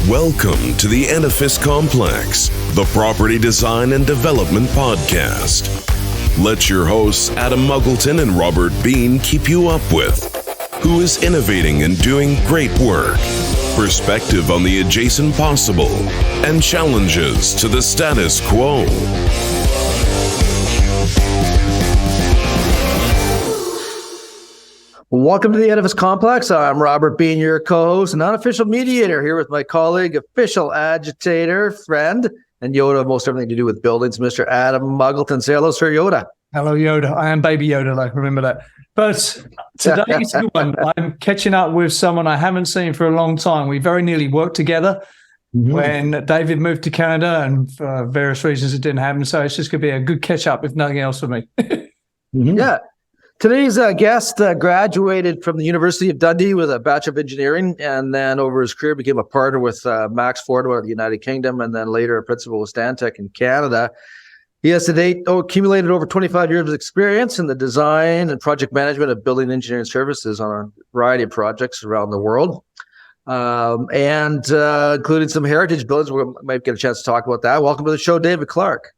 Welcome to the Edifice Complex, the property design and development podcast. Let your hosts Adam Muggleton and Robert Bean keep you up with who is innovating and doing great work, perspective on the adjacent possible, and challenges to the status quo. Welcome to the Edifice Complex. I'm Robert Bean, your co-host and unofficial mediator, here with my colleague, official agitator, friend, and Yoda, most everything to do with buildings, Mr. Adam Muggleton. Say hello, Sir Yoda. Hello, Yoda. I am Baby Yoda, though. Remember that. But today's one, I'm catching up with someone I haven't seen for a long time. We very nearly worked together when David moved to Canada, and for various reasons it didn't happen. So it's just going to be a good catch-up, if nothing else, for me. Yeah. Today's guest graduated from the University of Dundee with a Bachelor of Engineering, and then over his career became a partner with Max Ford of the United Kingdom, and then later a principal with Stantec in Canada. He has to date accumulated over 25 years of experience in the design and project management of building engineering services on a variety of projects around the world, and including some heritage buildings. We might get a chance to talk about that. Welcome to the show, David Clark.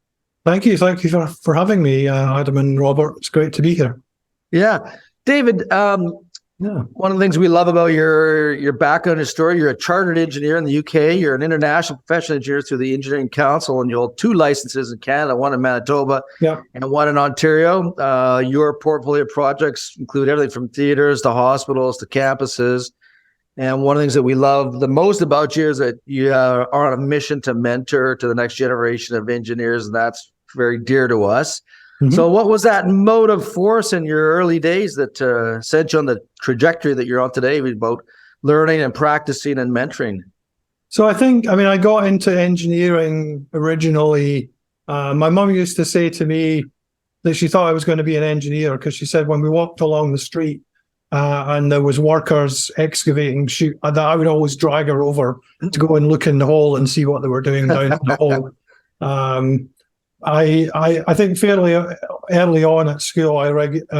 Thank you for having me, Adam and Robert. It's great to be here. Yeah. David, one of the things we love about your background and story, you're a chartered engineer in the UK, you're an international professional engineer through the Engineering Council, and you hold 2 licenses in Canada, one in Manitoba and one in Ontario. Your portfolio of projects include everything from theaters to hospitals to campuses. And one of the things that we love the most about you is that you are on a mission to mentor to the next generation of engineers, and that's very dear to us. So what was that motive force in your early days that sent you on the trajectory that you're on today about learning and practicing and mentoring? So I got into engineering originally. My mum used to say to me that she thought I was going to be an engineer because she said when we walked along the street and there was workers excavating, that I would always drag her over to go and look in the hole and see what they were doing down in the hole. I think fairly early on at school, I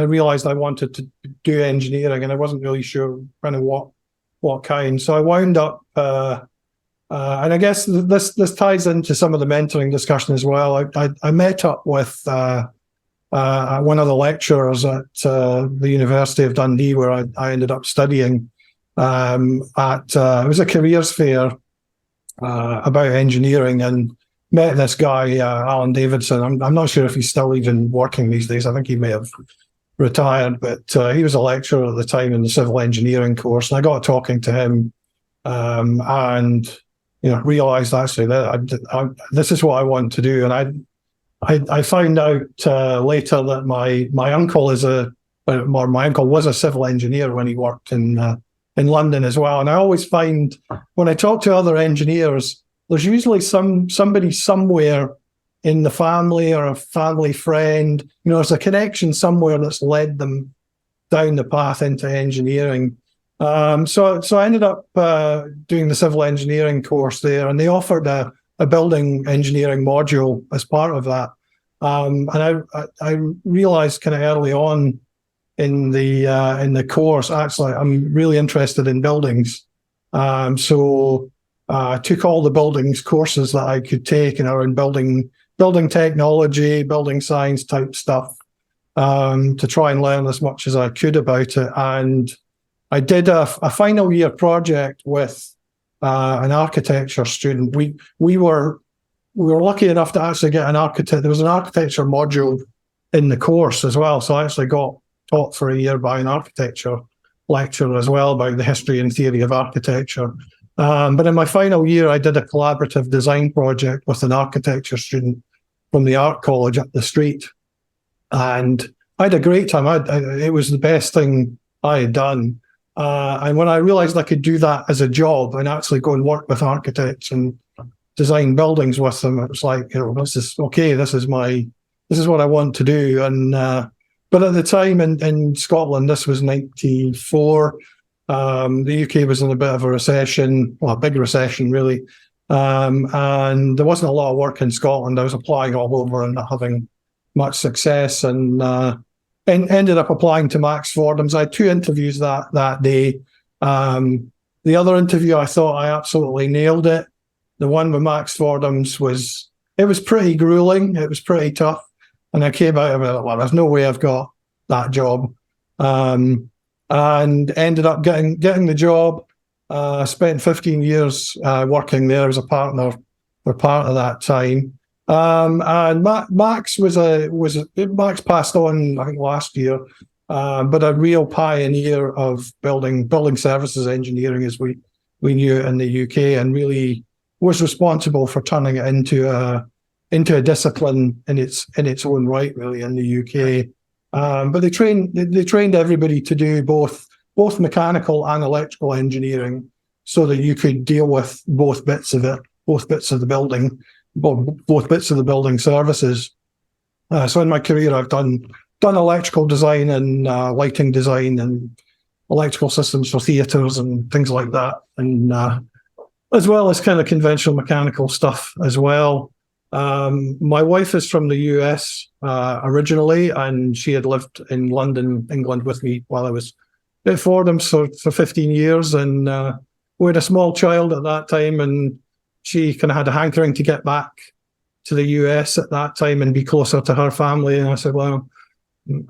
realized I wanted to do engineering, and I wasn't really sure kind of what kind. So I wound up, and I guess this ties into some of the mentoring discussion as well. I met up with one of the lecturers at the University of Dundee, where I ended up studying. It was a careers fair about engineering, and met this guy, Alan Davidson. I'm not sure if he's still even working these days. I think he may have retired, but he was a lecturer at the time in the civil engineering course. And I got talking to him and realized actually that this is what I want to do. And I found out later that my uncle was a civil engineer when he worked in London as well. And I always find when I talk to other engineers, there's usually somebody somewhere in the family or a family friend, there's a connection somewhere that's led them down the path into engineering. So I ended up doing the civil engineering course there, and they offered a building engineering module as part of that. And I realized kind of early on in the course, actually, I'm really interested in buildings. So I took all the buildings courses that I could take, around building technology, building science type stuff, to try and learn as much as I could about it. And I did a final year project with an architecture student. We were lucky enough to actually get an architect. There was an architecture module in the course as well, so I actually got taught for a year by an architecture lecturer as well about the history and theory of architecture. But in my final year, I did a collaborative design project with an architecture student from the art college up the street. And I had a great time. It was the best thing I had done. And when I realized I could do that as a job and actually go and work with architects and design buildings with them, it was like, this is okay. This is what I want to do. And, but at the time in Scotland, this was 94. The UK was in a bit of a recession, a big recession really, and there wasn't a lot of work in Scotland. I was applying all over and not having much success, and ended up applying to Max Ford. I had 2 interviews that day. The other interview, I thought I absolutely nailed it. The one with Max Fordham's was pretty grueling. It was pretty tough. And I came out of it, well, there's no way I've got that job. And ended up getting the job. Spent 15 years working there as a partner for part of that time. And Max Max passed on, I think, last year, but a real pioneer of building services engineering as we knew it in the UK, and really was responsible for turning it into a discipline in its own right, really, in the UK. But they trained everybody to do both mechanical and electrical engineering, so that you could deal with both bits of the building, both bits of the building services. So in my career, I've done electrical design and lighting design and electrical systems for theatres and things like that, and as well as kind of conventional mechanical stuff as well. My wife is from the US originally, and she had lived in London, England with me while I was at Fordham's for 15 years. And we had a small child at that time, and she kind of had a hankering to get back to the US at that time and be closer to her family. And I said, well,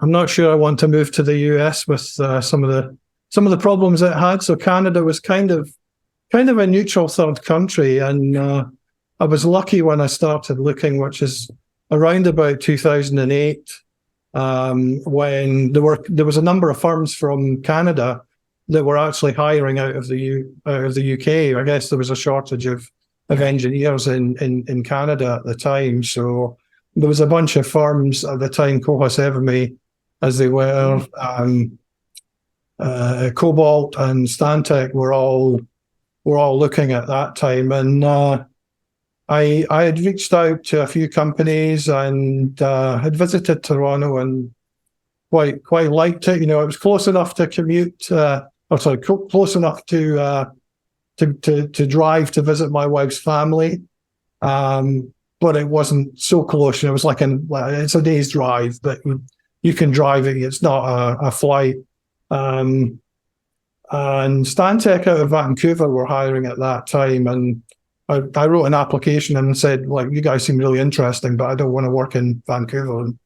I'm not sure I want to move to the US with some of the problems it had. So Canada was kind of a neutral third country. And I was lucky when I started looking, which is around about 2008, when there was a number of firms from Canada that were actually hiring out of the UK. I guess there was a shortage of engineers in Canada at the time. So there was a bunch of firms at the time, Cohos Evermy, as they were, Cobalt and Stantec were all looking at that time. And I had reached out to a few companies and had visited Toronto and quite liked it. You know, it was close enough to commute, close enough to drive to visit my wife's family, but it wasn't so close. You know, it was it's a day's drive, but you can drive it. It's not a flight. And Stantec out of Vancouver were hiring at that time, and I wrote an application and said, like, you guys seem really interesting, but I don't want to work in Vancouver. And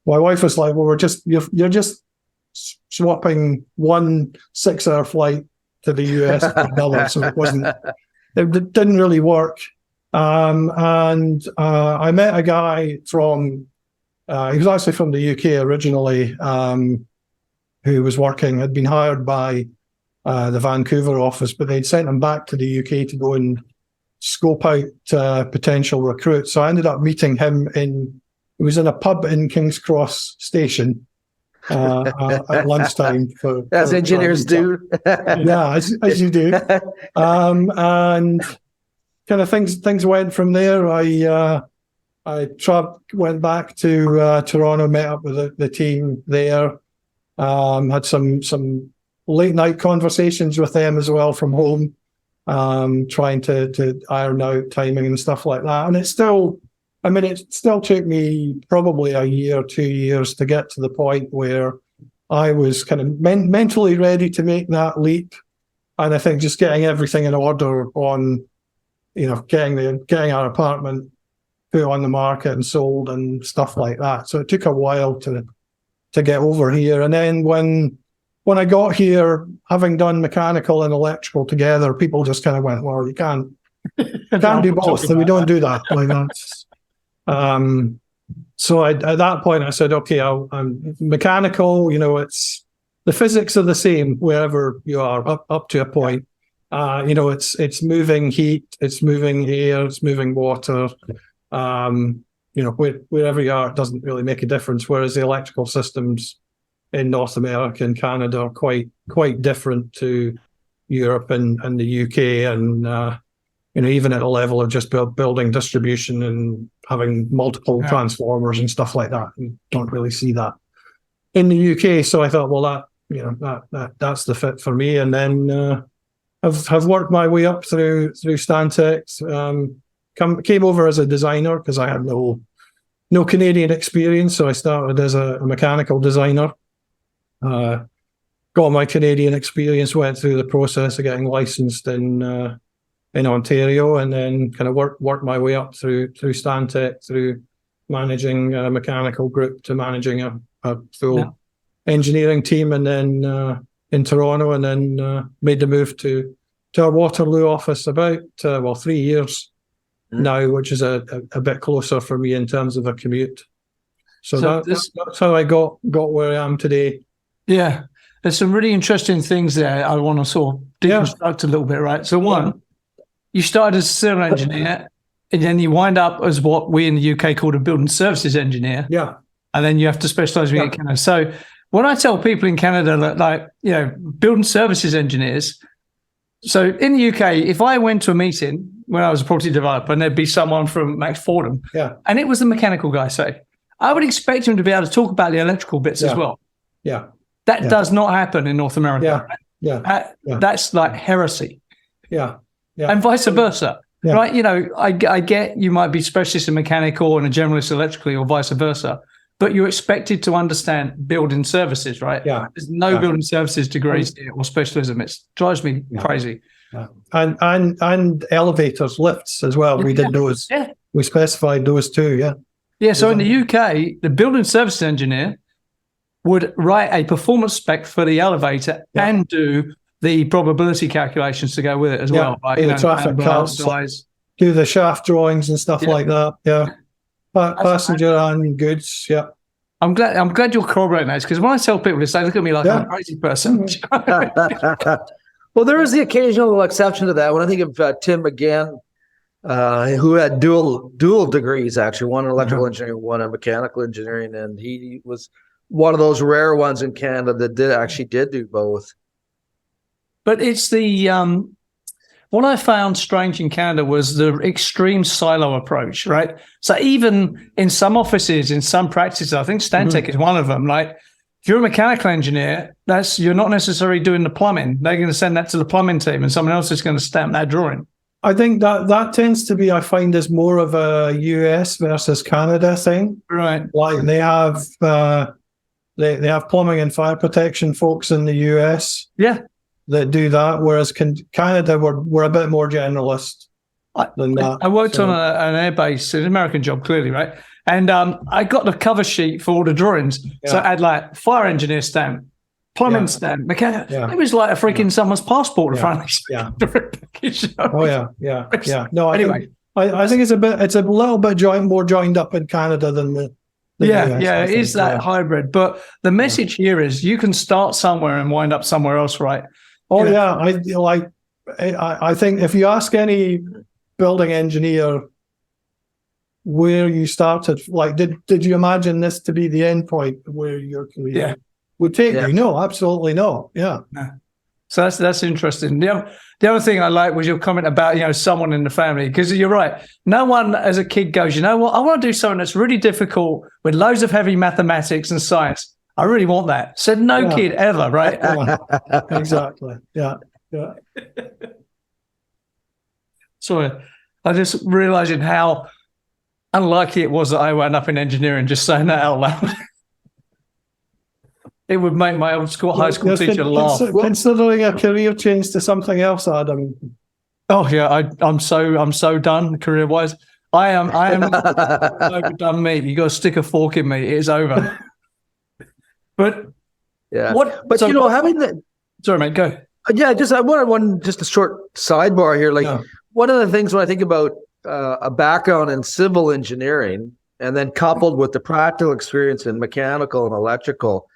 my wife was like, well, you're just swapping one 6-hour flight to the US for another, so it didn't really work. And I met a guy from, he was actually from the UK originally, who had been hired by the Vancouver office, but they'd sent him back to the UK to go and scope out potential recruits. So I ended up meeting him he was in a pub in King's Cross Station at lunchtime. As engineers do. Yeah, as you do. And kind of things went from there. I went back to Toronto, met up with the team there, had some late night conversations with them as well from home, trying to iron out timing and stuff like that. And it still took me probably a year, 2 years to get to the point where I was kind of mentally ready to make that leap. And I think just getting everything in order on, you know, getting our apartment put on the market and sold and stuff like that. So it took a while to get over here. And then when I got here, having done mechanical and electrical together, people just kind of went, well, you can't do both. And we don't do that. Like that's, so at that point I said, okay, I'm mechanical, you know, it's the physics are the same wherever you are up to a point. You know, it's moving heat, it's moving air, it's moving water. You know, wherever you are, it doesn't really make a difference. Whereas the electrical systems in North America and Canada are quite different to Europe and the UK, and you know, even at a level of just building distribution and having multiple transformers and stuff like that, you don't really see that in the UK. So I thought, well, that's the fit for me. And then I've worked my way up through Stantec. Came over as a designer because I had no Canadian experience, so I started as a mechanical designer. got my Canadian experience, went through the process of getting licensed in Ontario, and then kind of worked my way up through Stantec, through managing a mechanical group to managing a full engineering team, and then in Toronto, and then made the move to our Waterloo office about 3 years now, which is a bit closer for me in terms of a commute. So that's how I got where I am today. Yeah, there's some really interesting things there I want to sort of deconstruct a little bit, right? So one, you started as a civil engineer, and then you wind up as what we in the UK call a building services engineer. Yeah. And then you have to specialise in Canada. So when I tell people in Canada that, like, you know, building services engineers, so in the UK, if I went to a meeting when I was a property developer and there'd be someone from Max Fordham, and it was the mechanical guy, say, I would expect him to be able to talk about the electrical bits as well. Yeah. That does not happen in North America. That's like heresy. Yeah. And vice versa. Yeah. Right? You know, I get you might be specialist in mechanical and a generalist electrically, or vice versa, but you're expected to understand building services, right? Yeah. There's no building services degrees here or specialism. It drives me crazy. Yeah. And elevators, lifts as well. We did those. Yeah. We specified those too. Yeah. Yeah. So in the UK, the building services engineer would write a performance spec for the elevator and do the probability calculations to go with it as well. Right? The traffic counts, do the shaft drawings and stuff like that. Yeah. Passenger and goods. Yeah. I'm glad you're corroborating that, because when I tell people, they look at me like I'm a crazy person. Well, there is the occasional exception to that. When I think of Tim McGann, who had dual degrees, actually, one in electrical engineering, one in mechanical engineering, and he was one of those rare ones in Canada that did do both. But it's the what I found strange in Canada was the extreme silo approach, right? So even in some offices, in some practices, I think Stantec is one of them. Like, if you're a mechanical engineer, you're not necessarily doing the plumbing. They're going to send that to the plumbing team, and someone else is going to stamp that drawing. I think that tends to be, I find, is more of a US versus Canada thing. Right. Like they have plumbing and fire protection folks in the US. Yeah. That do that, whereas Canada, we're a bit more generalist than that. I worked on an airbase, an American job, clearly, right? And I got the cover sheet for all the drawings. Yeah. So I had like fire engineer stamp, plumbing stamp, mechanic. Yeah. It was like a freaking someone's passport in front of me. Yeah. No, anyway, I think it's a little bit more joined up in Canada than the US, it is that hybrid. But the message here is you can start somewhere and wind up somewhere else, right? Oh yeah, I think if you ask any building engineer where you started, like did you imagine this to be the end point where your career would take you? No, absolutely no. Yeah. So that's interesting. The other thing I like was your comment about, someone in the family, because you're right. No one as a kid goes, you know what, I want to do something that's really difficult with loads of heavy mathematics and science. I really want that. Said no kid ever, right? Exactly. Yeah. Sorry, I just realizing how unlikely it was that I wound up in engineering, just saying that out loud. It would make my old high school teacher laugh. Considering a career change to something else, Adam. Oh yeah, I'm so done career wise. I am overdone meat. You got to stick a fork in me. It is over. But having that. Sorry, mate. Go. Yeah, I wanted just a short sidebar here. One of the things when I think about a background in civil engineering, and then coupled with the practical experience in mechanical and electrical,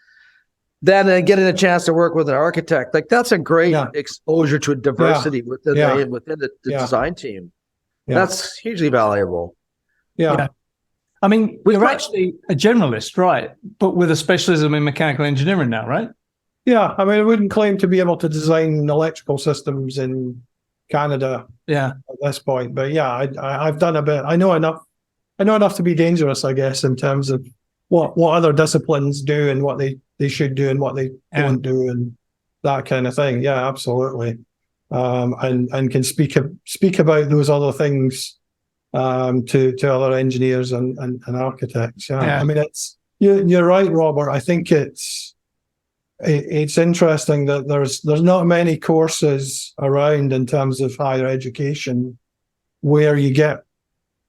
then getting a chance to work with an architect, that's a great exposure to diversity within the design team. Yeah. That's hugely valuable. Yeah. I mean, you're actually a generalist, right? But with a specialism in mechanical engineering now, right? Yeah. I mean, I wouldn't claim to be able to design electrical systems in Canada at this point. But I've done a bit. I know enough to be dangerous, I guess, in terms of what other disciplines do and what they should do and what they don't do and that kind of thing. Yeah, absolutely. And can speak about those other things to other engineers and architects. Yeah. I mean, you're right, Robert. I think it's it's interesting that there's not many courses around in terms of higher education where you get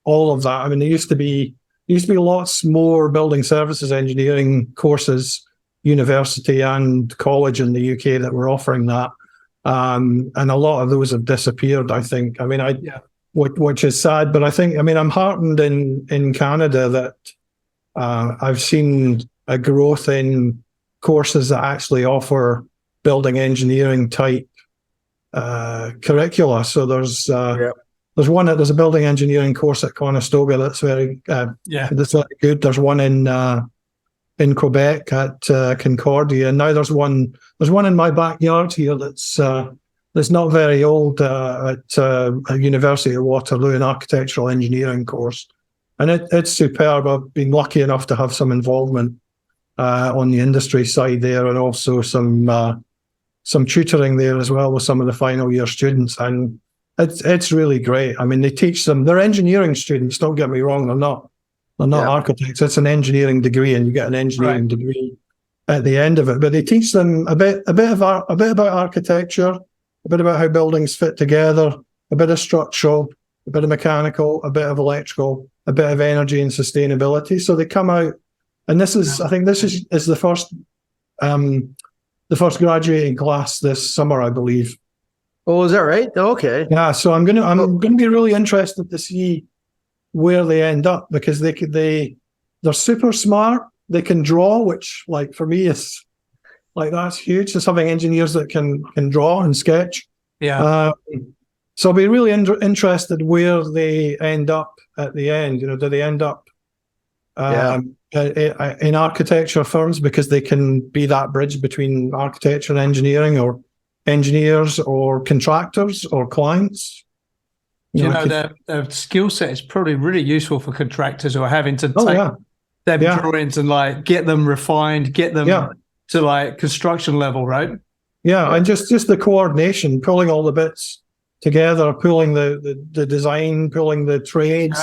all of that. I mean, there used to be lots more building services engineering courses, university and college in the UK that were offering that. And a lot of those have disappeared, I think. I mean, which is sad, but I'm heartened in Canada that I've seen a growth in courses that actually offer building engineering type curricula. So there's a building engineering course at Conestoga that's very that's very good. There's one in Quebec at Concordia, and now there's one in my backyard here that's not very old at University of Waterloo, an architectural engineering course, and it's superb. I've been lucky enough to have some involvement on the industry side there, and also some tutoring there as well with some of the final year students, and it's really great. I mean, they teach them. They're engineering students. Don't get me wrong. They're not architects. It's an engineering degree, and you get an engineering degree at the end of it. But they teach them a bit about architecture, a bit about how buildings fit together, a bit of structural, a bit of mechanical, a bit of electrical, a bit of energy and sustainability. So they come out, and I think this is the first graduating class this summer, I believe. Oh, is that right? Okay. Yeah. So I'm gonna be really interested to see where they end up, because they're super smart. They can draw, which, like, for me is like, that's huge. Just having engineers that can draw and sketch. Yeah. So I'll be really interested where they end up at the end. Do they end up in architecture firms because they can be that bridge between architecture and engineering, or engineers or contractors or clients? The skill set is probably really useful for contractors who are having to take them drawings and like get them refined, get them to like construction level, right? Yeah, and just the coordination, pulling all the bits together, pulling the design, pulling the trades,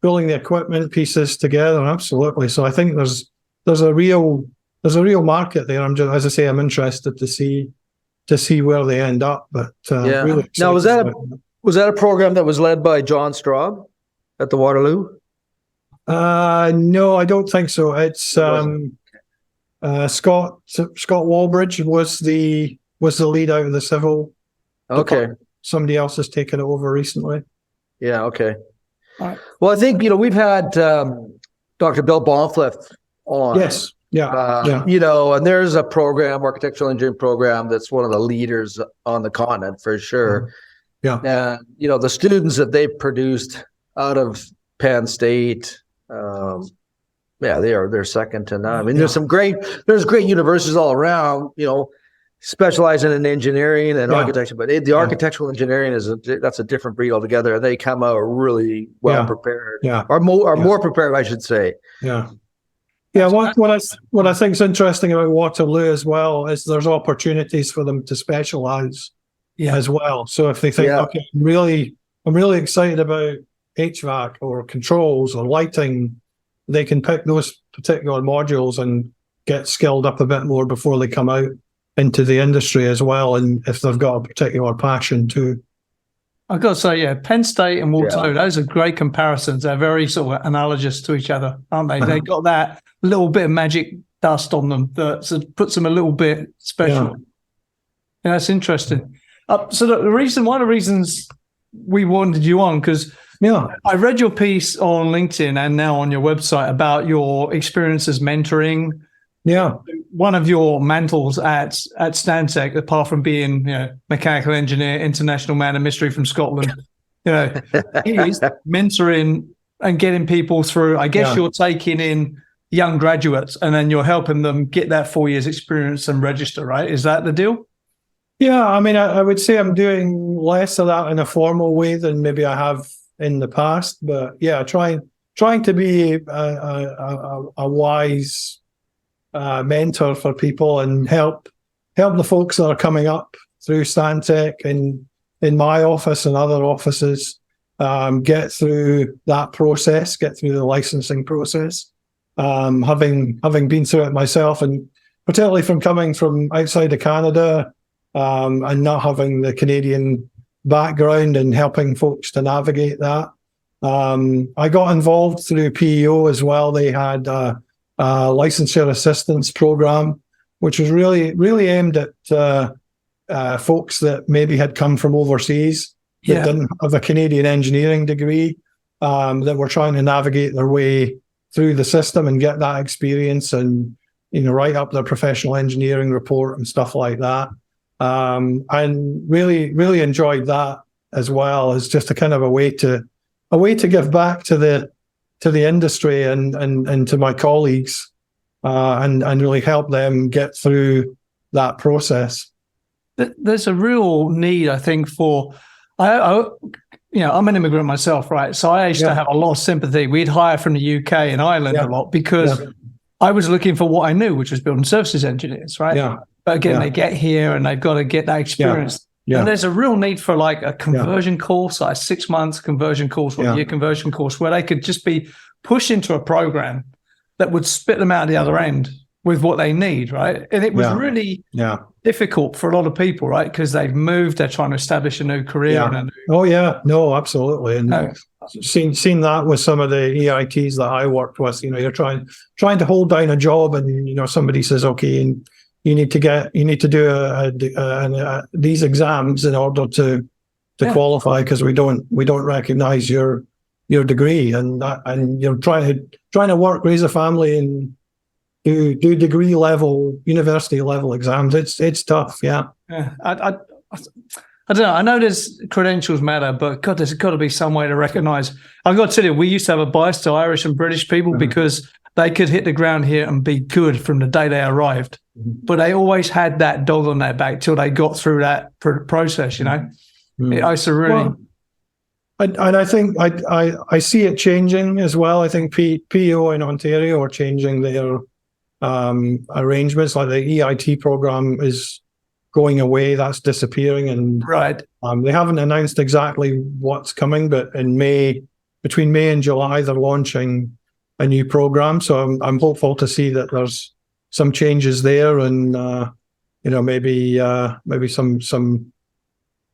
pulling the equipment pieces together. Absolutely. So I think there's a real market there. I'm interested to see where they end up. But really now, was that a program that was led by John Straub at the Waterloo? No, I don't think so. It's Scott Walbridge was the lead out of the civil. Okay. Somebody else has taken it over recently. Yeah. Okay. All right. Well, I think we've had Dr. Bill Bonfleth on. Yes. Yeah. And there's a program, architectural engineering program, that's one of the leaders on the continent for sure. Yeah. And the students that they've produced out of Penn State, they're second to none. I mean, there's great universities all around, specializing in engineering and architecture, but the architectural engineering that's a different breed altogether. And they come out really well prepared, or more prepared, I should say. Yeah. Yeah. What I think is interesting about Waterloo as well is there's opportunities for them to specialize as well. So if they think, okay, I'm really excited about HVAC or controls or lighting, they can pick those particular modules and get skilled up a bit more before they come out into the industry as well. And if they've got a particular passion too. I've got to say, Penn State and Waterloo, those are great comparisons. They're very sort of analogous to each other, aren't they? They got that little bit of magic dust on them that puts them a little bit special. Yeah, that's interesting. So one of the reasons we wanted you on, because I read your piece on LinkedIn and now on your website about your experience as mentoring. Yeah. One of your mantles at Stantec, apart from being mechanical engineer, international man of mystery from Scotland, is mentoring and getting people through. I guess you're taking in young graduates and then you're helping them get that 4 years experience and register, right? Is that the deal? Yeah, I mean, I would say I'm doing less of that in a formal way than maybe I have in the past. But trying to be a wise mentor for people and help the folks that are coming up through Stantec and in my office and other offices get through that process, get through the licensing process. Having been through it myself and particularly from coming from outside of Canada, and not having the Canadian background and helping folks to navigate that. I got involved through PEO as well. They had a licensure assistance program, which was really aimed at folks that maybe had come from overseas that didn't have a Canadian engineering degree, that were trying to navigate their way through the system and get that experience and, write up their professional engineering report and stuff like that. And really enjoyed that as well, as just a kind of a way to give back to the industry and to my colleagues, and really help them get through that process. There's a real need, I think, for I'm an immigrant myself, right? So I used to have a lot of sympathy. We'd hire from the UK and Ireland a lot because I was looking for what I knew, which was building services engineers, right? Yeah. But again, they get here and they've got to get that experience. Yeah. And there's a real need for like a conversion course, like a 6 months conversion course or a year conversion course, where they could just be pushed into a program that would spit them out the other end with what they need, right? And it was really difficult for a lot of people, right? Because they've moved, they're trying to establish a new career. And no, absolutely. And seen that with some of the EITs that I worked with. You're trying to hold down a job, and somebody says, okay, and you need to do these exams in order to qualify, because we don't recognize your degree, and you're trying to work, raise a family, and do degree level, university level exams. It's tough. I don't know. I know there's credentials matter, but God, there's got to be some way to recognise. I've got to tell you, we used to have a bias to Irish and British people because they could hit the ground here and be good from the day they arrived, but they always had that dog on their back till they got through that process. I used to really. And I think I see it changing as well. I think PEO in Ontario are changing their arrangements. Like the EIT program is going away, that's disappearing, and they haven't announced exactly what's coming, but between May and July they're launching a new program. So I'm hopeful to see that there's some changes there, and maybe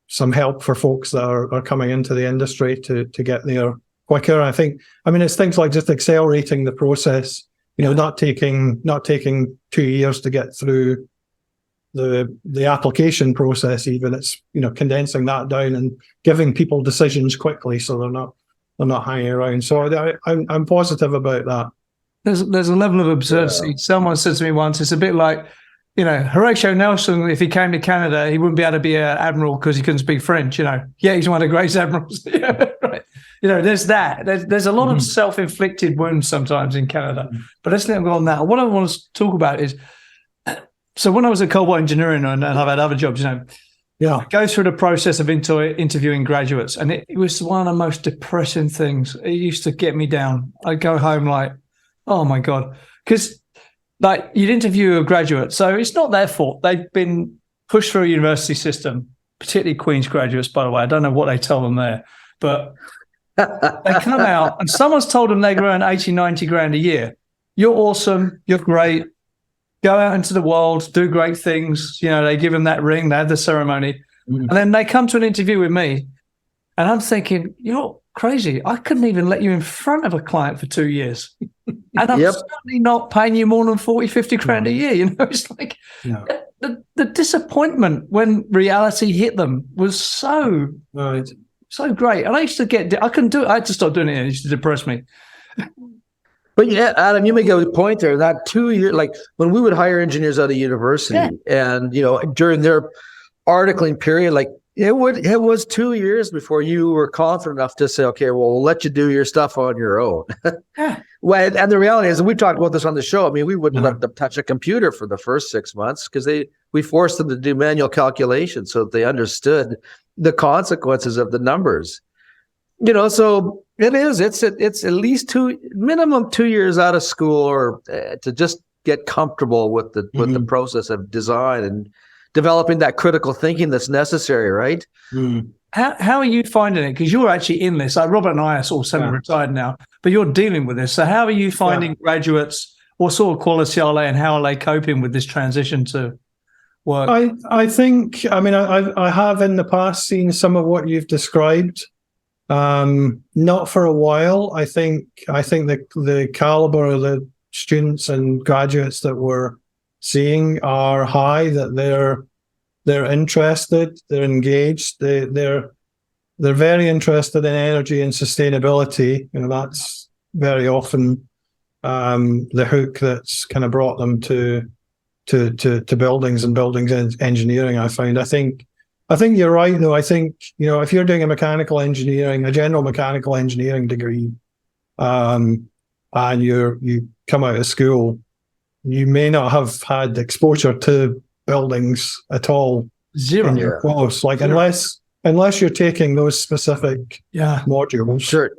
some help for folks that are coming into the industry to get there quicker. I mean it's things like just accelerating the process, not taking 2 years to get through the application process even. It's condensing that down and giving people decisions quickly, so they're not hanging around. So I'm positive about that. There's a level of absurdity. Someone said to me once, it's a bit like, Horatio Nelson, if he came to Canada, he wouldn't be able to be an admiral because he couldn't speak French. He's one of the greatest admirals. Right. There's that. There's a lot of self-inflicted wounds sometimes in Canada. But let's not go on that. What I want to talk about is, so when I was at Cobalt Engineering and I've had other jobs, I go through the process of interviewing graduates, and it was one of the most depressing things. It used to get me down. I'd go home like, oh my God, because like you'd interview a graduate, so it's not their fault. They've been pushed through a university system, particularly Queen's graduates, by the way. I don't know what they tell them there, but they come out and someone's told them they can earn 80, 90 grand a year. You're awesome. You're great. Go out into the world, do great things. They give them that ring, they have the ceremony. And then they come to an interview with me, and I'm thinking, you're crazy. I couldn't even let you in front of a client for 2 years. And I'm certainly not paying you more than 40, 50 grand a year. It's like the disappointment when reality hit them was so great. And I used to I couldn't do it. I had to stop doing it. It used to depress me. But Adam, you make a good point there. That 2 year, like when we would hire engineers out of university, and during their articling period, like it was 2 years before you were confident enough to say, okay, well, we'll let you do your stuff on your own. Well, and the reality is, and we talked about this on the show. I mean, we wouldn't let them touch a computer for the first 6 months because we forced them to do manual calculations so that they understood the consequences of the numbers. So it's at least minimum 2 years out of school, or to just get comfortable with the process of design and developing that critical thinking that's necessary, right? How are you finding it? Because you're actually in this. Like Robert and I are sort of semi-retired now, but you're dealing with this. So how are you finding graduates what sort of quality are they, and how are they coping with this transition to work? I think, I mean, I have in the past seen some of what you've described. Not for a while. I think the caliber of the students and graduates that we're seeing are high, that they're interested, they're engaged, they're very interested in energy and sustainability. You know, that's very often the hook that's kind of brought them to buildings and buildings engineering. I find. I think you're right, though. I think, you know, if you're doing a general mechanical engineering degree, and you come out of school, you may not have had exposure to buildings at all. Zero. In your course, like unless you're taking those specific modules. Sure.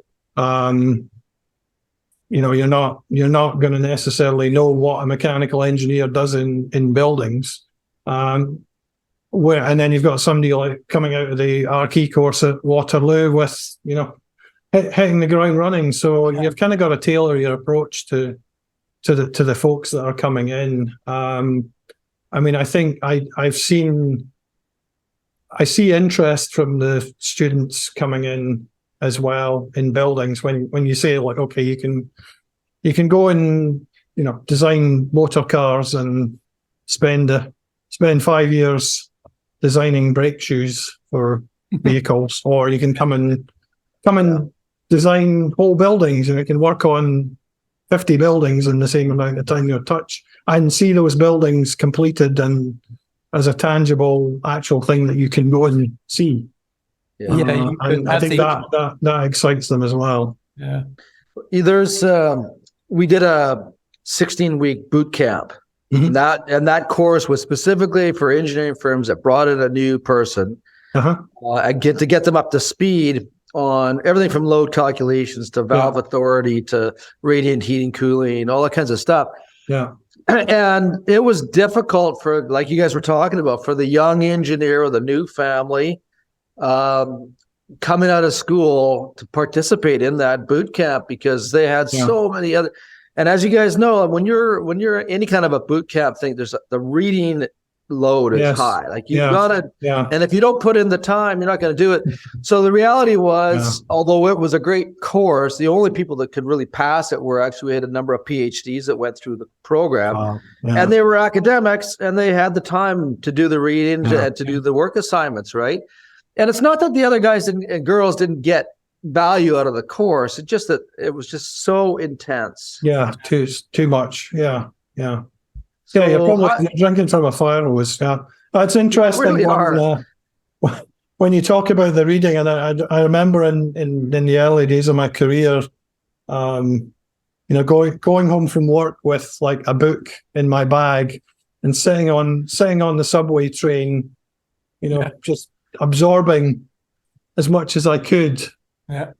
You know, you're not going to necessarily know what a mechanical engineer does in buildings. And then you've got somebody like coming out of the RE course at Waterloo with, you know, hitting the ground running. So you've kind of got to tailor your approach to the folks that are coming in. I mean, I think I see interest from the students coming in as well in buildings. When you say, like, okay, you can go and, you know, design motor cars and spend 5 years designing brake shoes for vehicles, or you can come and design whole buildings, and you can work on 50 buildings in the same amount of time you touch and see those buildings completed and as a tangible actual thing that you can go and see. And I think that excites them as well. Yeah. There's we did a 16-week boot camp. Mm-hmm. And that course was specifically for engineering firms that brought in a new person, to get them up to speed on everything from load calculations to valve authority to radiant heating, cooling, all that kinds of stuff. Yeah. And it was difficult for, like you guys were talking about, for the young engineer or the new family coming out of school to participate in that boot camp, because they had so many other. And as you guys know, when you're any kind of a boot camp thing, the reading load is high. Like you've got to, and if you don't put in the time, you're not going to do it. So the reality was, although it was a great course, the only people that could really pass it were actually, we had a number of PhDs that went through the program, and they were academics, and they had the time to do the reading and to do the work assignments, right? And it's not that the other guys and girls didn't get value out of the course. It's just that it was just so intense. Yeah, too much. Yeah. So you're probably drinking from a fire hose. Yeah, it's interesting really when you talk about the reading. And I remember in the early days of my career, you know, going home from work with like a book in my bag and sitting on the subway train, you know, just absorbing as much as I could. Yeah,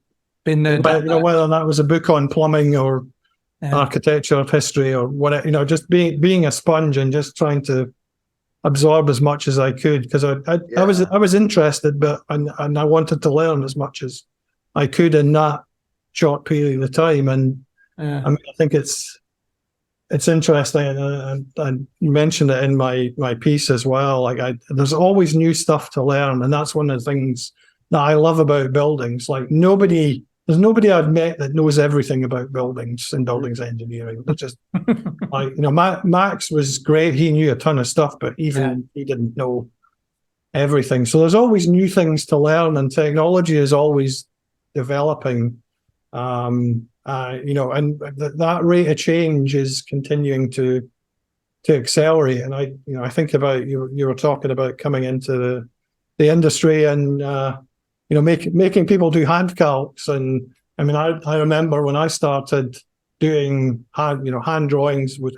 been there. But, you know, whether that was a book on plumbing or architecture, history, or whatever, you know, just being a sponge and just trying to absorb as much as I could, because I was interested, but and I wanted to learn as much as I could in that short period of time. And I mean, I think it's interesting, and you mentioned it in my piece as well. Like there's always new stuff to learn, and that's one of the things that I love about buildings. Like there's nobody I've met that knows everything about buildings and buildings engineering. It's just like, you know, Max was great. He knew a ton of stuff, but even he didn't know everything. So there's always new things to learn, and technology is always developing. You know, and that rate of change is continuing to accelerate. And I think about you were talking about coming into the industry and you know, making people do hand calcs. And I mean, I remember when I started doing hand drawings with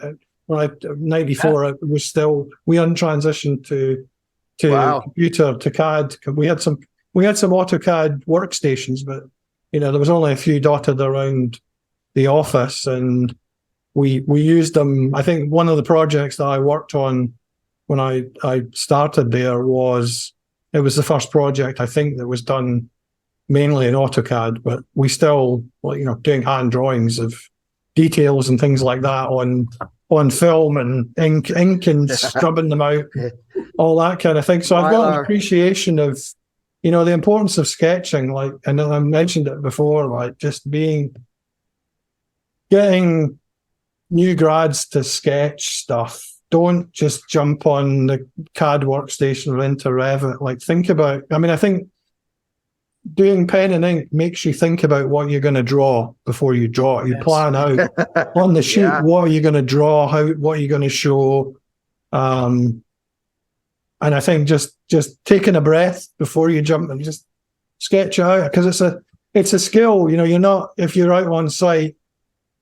94, it was still, we hadn't transitioned to computer, to CAD. We had some AutoCAD workstations, but you know, there was only a few dotted around the office, and we used them. I think one of the projects that I worked on when I started there it was the first project I think that was done mainly in AutoCAD, but we still, you know, doing hand drawings of details and things like that on film and ink and scrubbing them out, all that kind of thing. So I've got an appreciation of, the importance of sketching, like, and I mentioned it before, like just getting new grads to sketch stuff. Don't just jump on the CAD workstation or into Revit. Like, think about, I think doing pen and ink makes you think about what you're going to draw before you draw it. You plan out on the sheet, what are you going to draw, what are you going to show. And I think just taking a breath before you jump and just sketch it out, because it's a skill. You're not, if you're out on site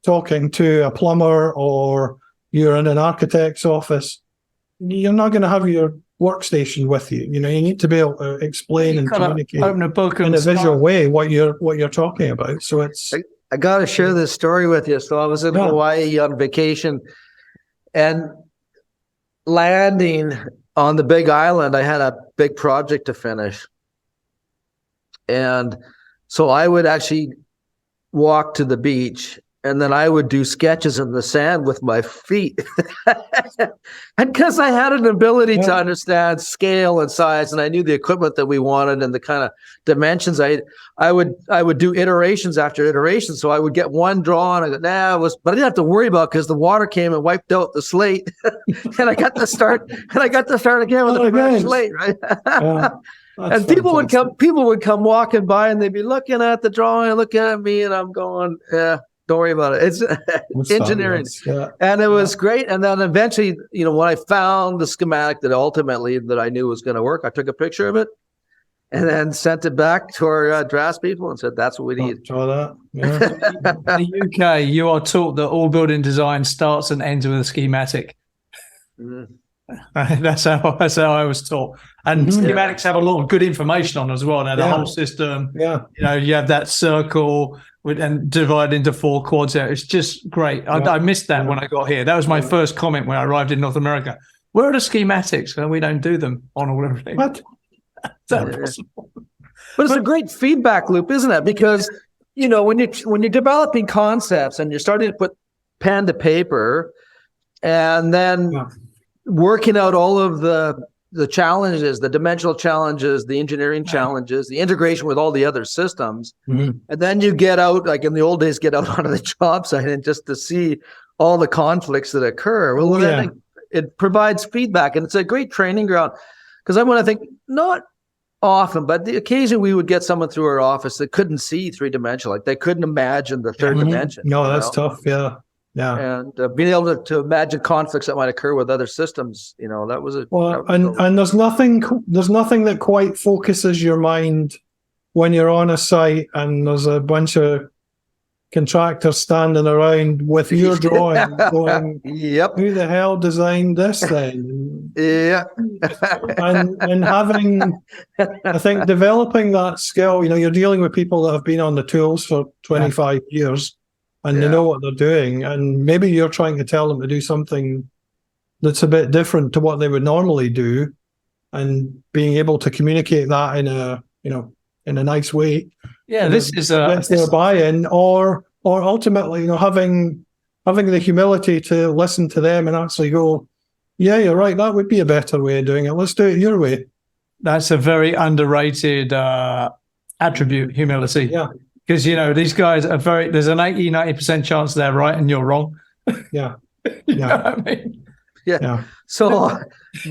talking to a plumber or you're in an architect's office, you're not going to have your workstation with you. You need to be able to explain and communicate open a book in a visual way what you're talking about. So it's. I got to share this story with you. So I was in Hawaii on vacation, and landing on the Big Island, I had a big project to finish, and so I would actually walk to the beach. And then I would do sketches in the sand with my feet. And because I had an ability to understand scale and size, and I knew the equipment that we wanted and the kind of dimensions, I would do iterations after iterations. So I would get one drawn, I go, but I didn't have to worry about, because the water came and wiped out the slate. And I got to start again with a fresh slate, right? And people would come walking by, and they'd be looking at the drawing, looking at me, and I'm going, don't worry about it. It's engineering. And it was great. And then eventually, when I found the schematic that I knew was going to work, I took a picture of it and then sent it back to our drafts people and said, that's what we need. Try that. In the UK, you are taught that all building design starts and ends with a schematic. That's how I was taught. And schematics have a lot of good information on as well. Now, the whole system, you have that circle and divide into 4 quads there. It's just great. I missed that when I got here. That was my first comment when I arrived in North America. Where are the schematics? Well, we don't do them on all everything. What? But it's a great feedback loop, isn't it? Because, when you're developing concepts and you're starting to put pen to paper, and then working out all of the challenges, the dimensional challenges, the engineering challenges, the integration with all the other systems. And then you get out, like in the old days, get out onto the job site and just to see all the conflicts that occur. Well, it provides feedback, and it's a great training ground. Because I think, not often, but the occasion we would get someone through our office that couldn't see 3-dimensional, like they couldn't imagine the third dimension. No, that's tough. Yeah. And being able to imagine conflicts that might occur with other systems, that was and there's nothing that quite focuses your mind when you're on a site and there's a bunch of contractors standing around with your drawing going, who the hell designed this thing? And having, I think, developing that skill, you're dealing with people that have been on the tools for 25 years. And they know what they're doing, and maybe you're trying to tell them to do something that's a bit different to what they would normally do, and being able to communicate that in a nice way. This is their buy-in, or ultimately, having the humility to listen to them and actually go, yeah, you're right, that would be a better way of doing it. Let's do it your way. That's a very underrated attribute, humility. Yeah. Because, these guys are there's an 80-90% chance they're right and you're wrong. Yeah. You know what I mean? Yeah. So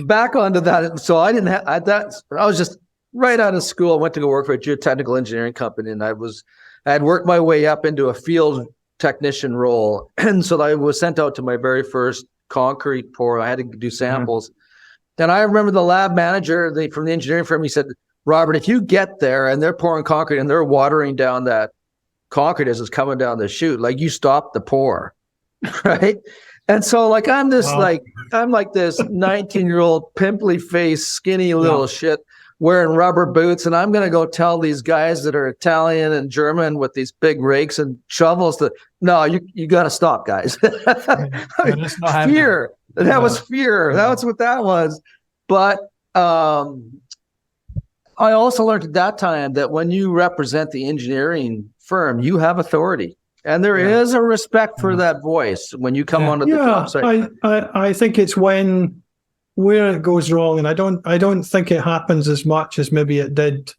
back onto that. So I didn't have that. I was just right out of school. I went to go work for a geotechnical engineering company, and I had worked my way up into a field technician role. And so I was sent out to my very first concrete pour. I had to do samples. And I remember the lab manager from the engineering firm, he said, Robert, if you get there and they're pouring concrete and they're watering down that concrete as it's coming down the chute, like, you stop the pour, right? And so, like, I'm this 19-year-old pimply face, skinny little shit wearing rubber boots, and I'm going to go tell these guys that are Italian and German with these big rakes and shovels that, no, you got to stop, guys. Fear. That was fear. That's what that was. But I also learned at that time that when you represent the engineering firm, you have authority. And there is a respect for that voice when you come onto the job site. I think it's where it goes wrong, and I don't think it happens as much as maybe it did,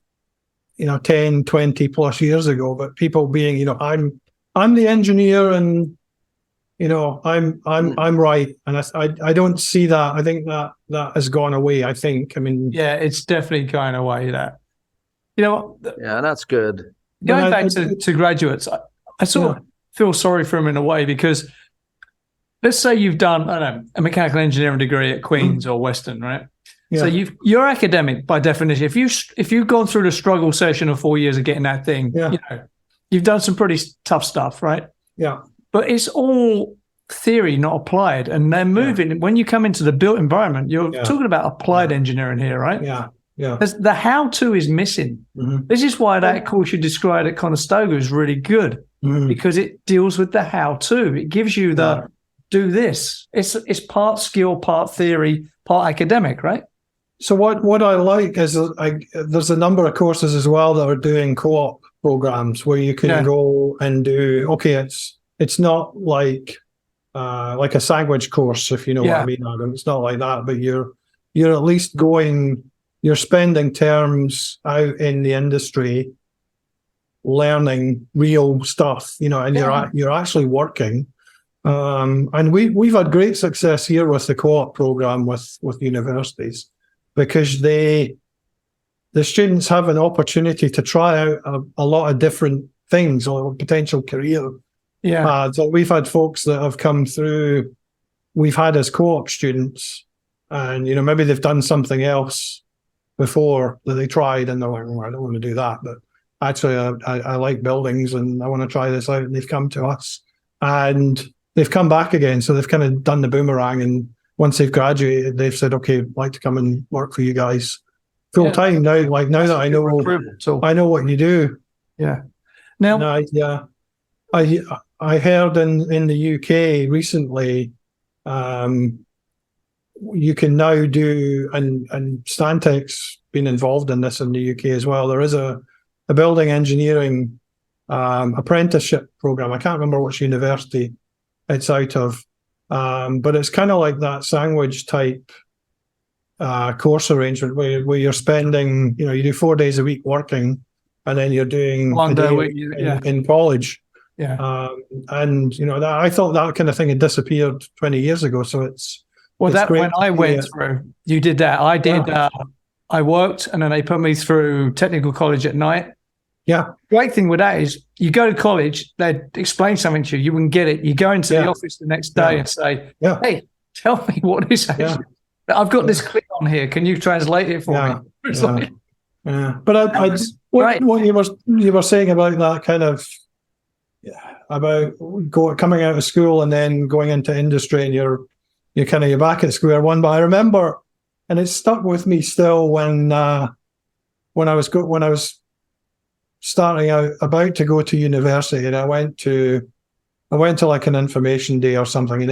10, 20 plus years ago. But people being, I'm the engineer, and I'm right, and I don't see that. I think that has gone away. I mean, it's definitely going away. That that's good. Going back to graduates, I sort of feel sorry for them in a way, because let's say you've done, I don't know, a mechanical engineering degree at Queen's or Western, right? Yeah. So you're academic by definition. If you've gone through the struggle session of 4 years of getting that thing, you've done some pretty tough stuff, right? Yeah. But it's all theory, not applied. And they're moving. When you come into the built environment, you're talking about applied engineering here, right? Yeah. Yeah. The how-to is missing. Mm-hmm. This is why that course you described at Conestoga is really good, because it deals with the how-to. It gives you the do this. It's part skill, part theory, part academic, right? So what I like is there's a number of courses as well that are doing co-op programs where you can go and do. Okay, it's not like a sandwich course, if you know what I mean, Adam. It's not like that, but you're at least going. You're spending terms out in the industry, learning real stuff, and you're actually working. And we've had great success here with the co-op program with universities, because the students have an opportunity to try out a lot of different things or potential career. So we've had folks that have come through, we've had as co-op students, and maybe they've done something else before that they tried, and they're like, I don't want to do that, but actually I like buildings and I want to try this out, and they've come to us and they've come back again. So they've kind of done the boomerang, and once they've graduated, they've said, okay, I'd like to come and work for you guys full time now. Like now that I know what you do. Yeah. Now, I heard in the UK recently, you can now do, and Stantec's been involved in this in the UK as well. There is a building engineering apprenticeship program. I can't remember which university it's out of, but it's kind of like that sandwich type course arrangement where you're spending, you do 4 days a week working, and then you're doing 1 day a week in college. Yeah. And I thought that kind of thing had disappeared 20 years ago. So it's when I went through, you did that. I did. I worked, and then they put me through technical college at night. Yeah. Great thing with that is you go to college, they explain something to you, you wouldn't get it. You go into the office the next day and say, hey, tell me what is that? I've got this clip on here. Can you translate it for me? But what you were saying about that kind of, about coming out of school and then going into industry, and you're back at square one. But I remember, and it stuck with me still, when I was starting out, about to go to university, and I went to like an information day or something, and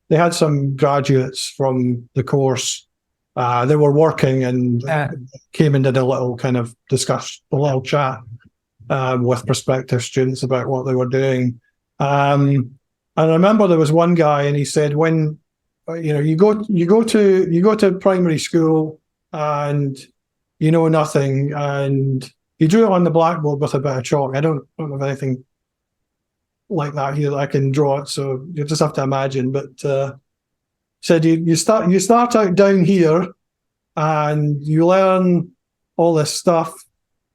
they had some graduates from the course. They were working and came and did a little kind of a little chat with prospective students about what they were doing. And I remember there was one guy, and he said, when you go to primary school and you know nothing, and he drew it on the blackboard with a bit of chalk. I don't have anything like that here that I can draw it, so you just have to imagine. But said you start out down here and you learn all this stuff,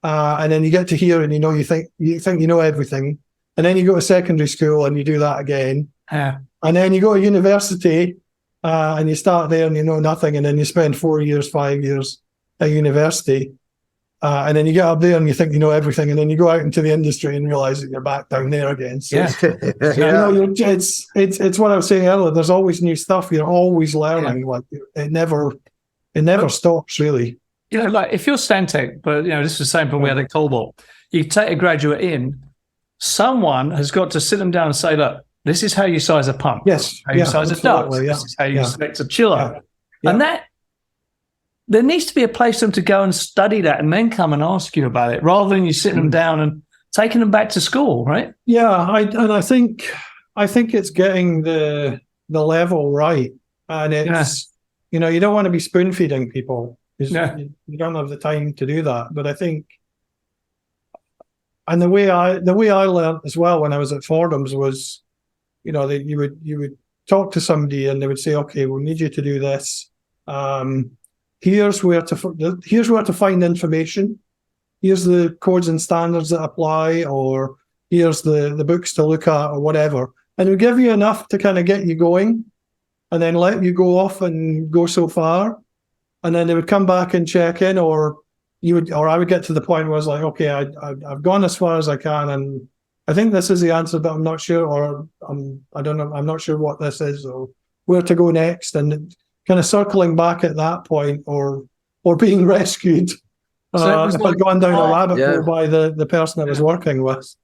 and then you get to here and you think you know everything, and then you go to secondary school and you do that again, and then you go to university and you start there and you know nothing, and then you spend 4 years, 5 years at university. And then you get up there and you think you know everything, and then you go out into the industry and realize that you're back down there again. So, it's what I was saying earlier. There's always new stuff. You're always learning. Yeah. Like it never stops, really. Like if you're Stantec, but this is the same when we had at Cobalt. You take a graduate in, someone has got to sit them down and say, look, this is how you size a pump. Yes. How you size a duct. This is how you select a chiller. Yeah. And that. There needs to be a place for them to go and study that and then come and ask you about it, rather than you sitting them down and taking them back to school, right? Yeah, I think it's getting the level right, and it's you don't want to be spoon feeding people. You don't have the time to do that. But I think, and the way I learned as well when I was at Fordham's was, that you would talk to somebody and they would say, okay, we'll need you to do this. Here's where to find information. Here's the codes and standards that apply, or here's the books to look at, or whatever. And it would give you enough to kind of get you going, and then let you go off and go so far. And then they would come back and check in, or I would get to the point where I was like, okay, I've gone as far as I can, and I think this is the answer, but I'm not sure, or I don't know, I'm not sure what this is, or where to go next, and kind of circling back at that point, or being rescued. So if I'd gone down a rabbit hole by the person I was working with.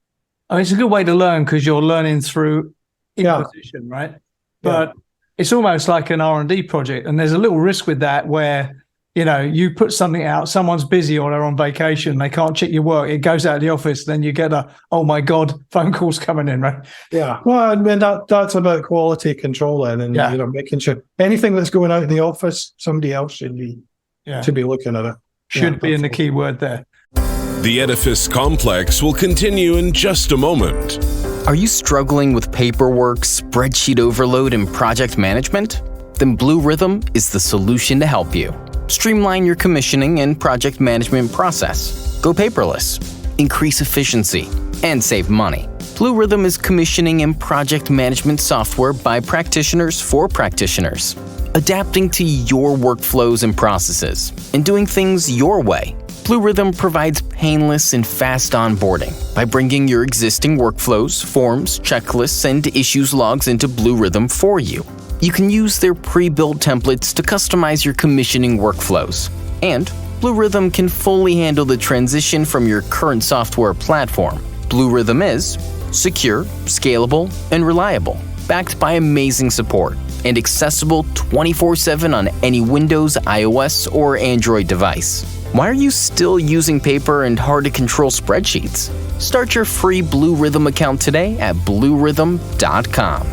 I mean, it's a good way to learn because you're learning through inquisition, right? But it's almost like an R&D project, and there's a little risk with that where, you put something out, someone's busy or they're on vacation, they can't check your work, it goes out of the office, then you get oh my God, phone calls coming in, right? Yeah. Well, I mean, that's about quality control then, and, making sure anything that's going out of the office, somebody else should be looking at it. Should be in the key word there. The Edifice Complex will continue in just a moment. Are you struggling with paperwork, spreadsheet overload, and project management? Then Blue Rhythm is the solution to help you. Streamline your commissioning and project management process. Go paperless, increase efficiency, and save money. Blue Rhythm is commissioning and project management software by practitioners for practitioners, adapting to your workflows and processes, and doing things your way. Blue Rhythm provides painless and fast onboarding by bringing your existing workflows, forms, checklists, and issues logs into Blue Rhythm for you. You can use their pre-built templates to customize your commissioning workflows. And Blue Rhythm can fully handle the transition from your current software platform. Blue Rhythm is secure, scalable, and reliable, backed by amazing support, and accessible 24/7 on any Windows, iOS, or Android device. Why are you still using paper and hard-to-control spreadsheets? Start your free Blue Rhythm account today at bluerhythm.com.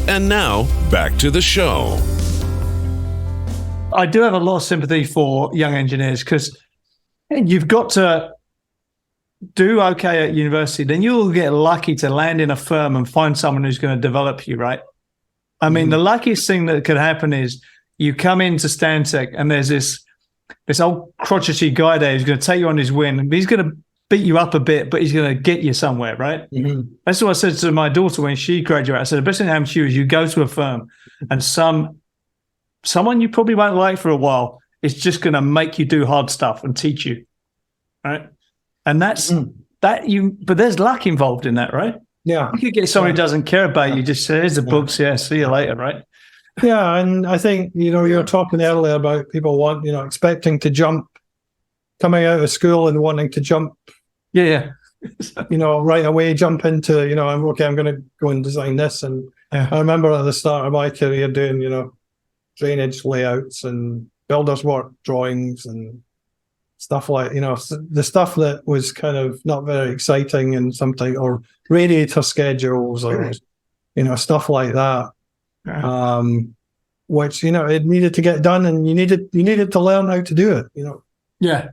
And now, back to the show. I do have a lot of sympathy for young engineers because you've got to do okay at university, then you'll get lucky to land in a firm and find someone who's going to develop you, right? I mean, the luckiest thing that could happen is you come into Stantec and there's this old crotchety guy there who's going to take you on his win, and he's going to beat you up a bit, but he's going to get you somewhere, right? Mm-hmm. That's what I said to my daughter when she graduated. I said, the best thing that happens to you is you go to a firm and someone you probably won't like for a while is just going to make you do hard stuff and teach you, right? And that's but there's luck involved in that, right? Yeah. You could get someone who doesn't care about you, just say, here's the books, see you later, right? Yeah, and I think, you were talking earlier about people expecting to jump, coming out of school and wanting to jump. Yeah. Right away, jump into, okay, I'm going to go and design this. And I remember at the start of my career doing, drainage layouts and builder's work drawings and stuff like, the stuff that was kind of not very exciting and something, or radiator schedules or, stuff like that. Which, it needed to get done, and you needed to learn how to do it, Yeah.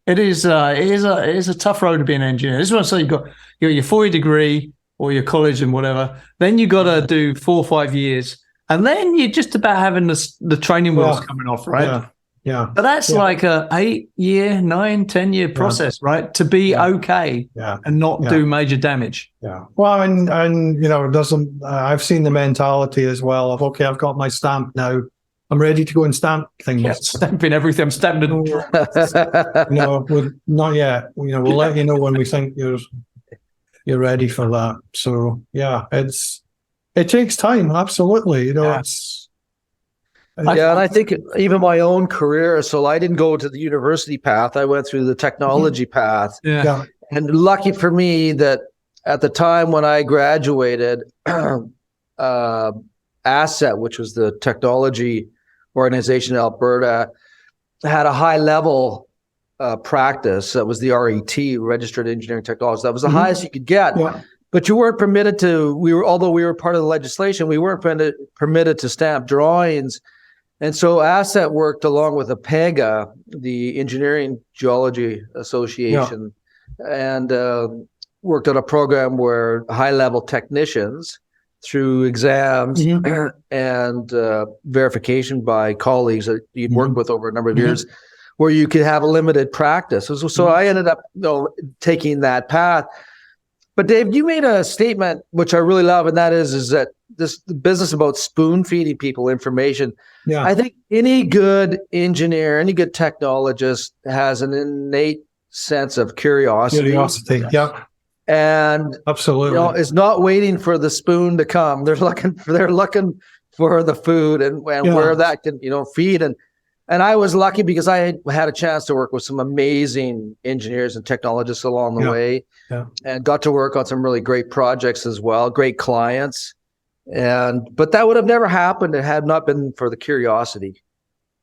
It is a tough road to be an engineer. This is what I say. You got your 4-year degree or your college and whatever. Then you got to do 4 or 5 years, and then you're just about having the training wheels coming off, right? Yeah. But that's like a 8-year, 9, 10-year process, right? To be okay and not do major damage. Yeah. Well, and I've seen the mentality as well of, okay, I've got my stamp now. I'm ready to go and stamp things. Yeah, stamping everything. I'm stamping it. Not yet. We'll let you know when we think you're ready for that. So it takes time. Absolutely. And I think even my own career. So I didn't go to the university path. I went through the technology path. Yeah. And lucky for me that at the time when I graduated, ASHRAE, which was the technology organization in Alberta, had a high level practice. That was the RET, Registered Engineering Technologist. That was the highest you could get. Yeah. But you weren't permitted to. Although we were part of the legislation, we weren't permitted to stamp drawings. And so ASET worked along with APEGA, the Engineering Geology Association, and worked on a program where high-level technicians, through exams and verification by colleagues that you'd worked with over a number of years, where you could have a limited practice. So I ended up taking that path. But Dave, you made a statement which I really love, and that is that this business about spoon feeding people information. Yeah. I think any good engineer, any good technologist has an innate sense of curiosity. Yeah. And absolutely, is not waiting for the spoon to come. They're looking for the food and where that can feed. And I was lucky because I had a chance to work with some amazing engineers and technologists along the way, and got to work on some really great projects as well, great clients. But that would have never happened if it had not been for the curiosity,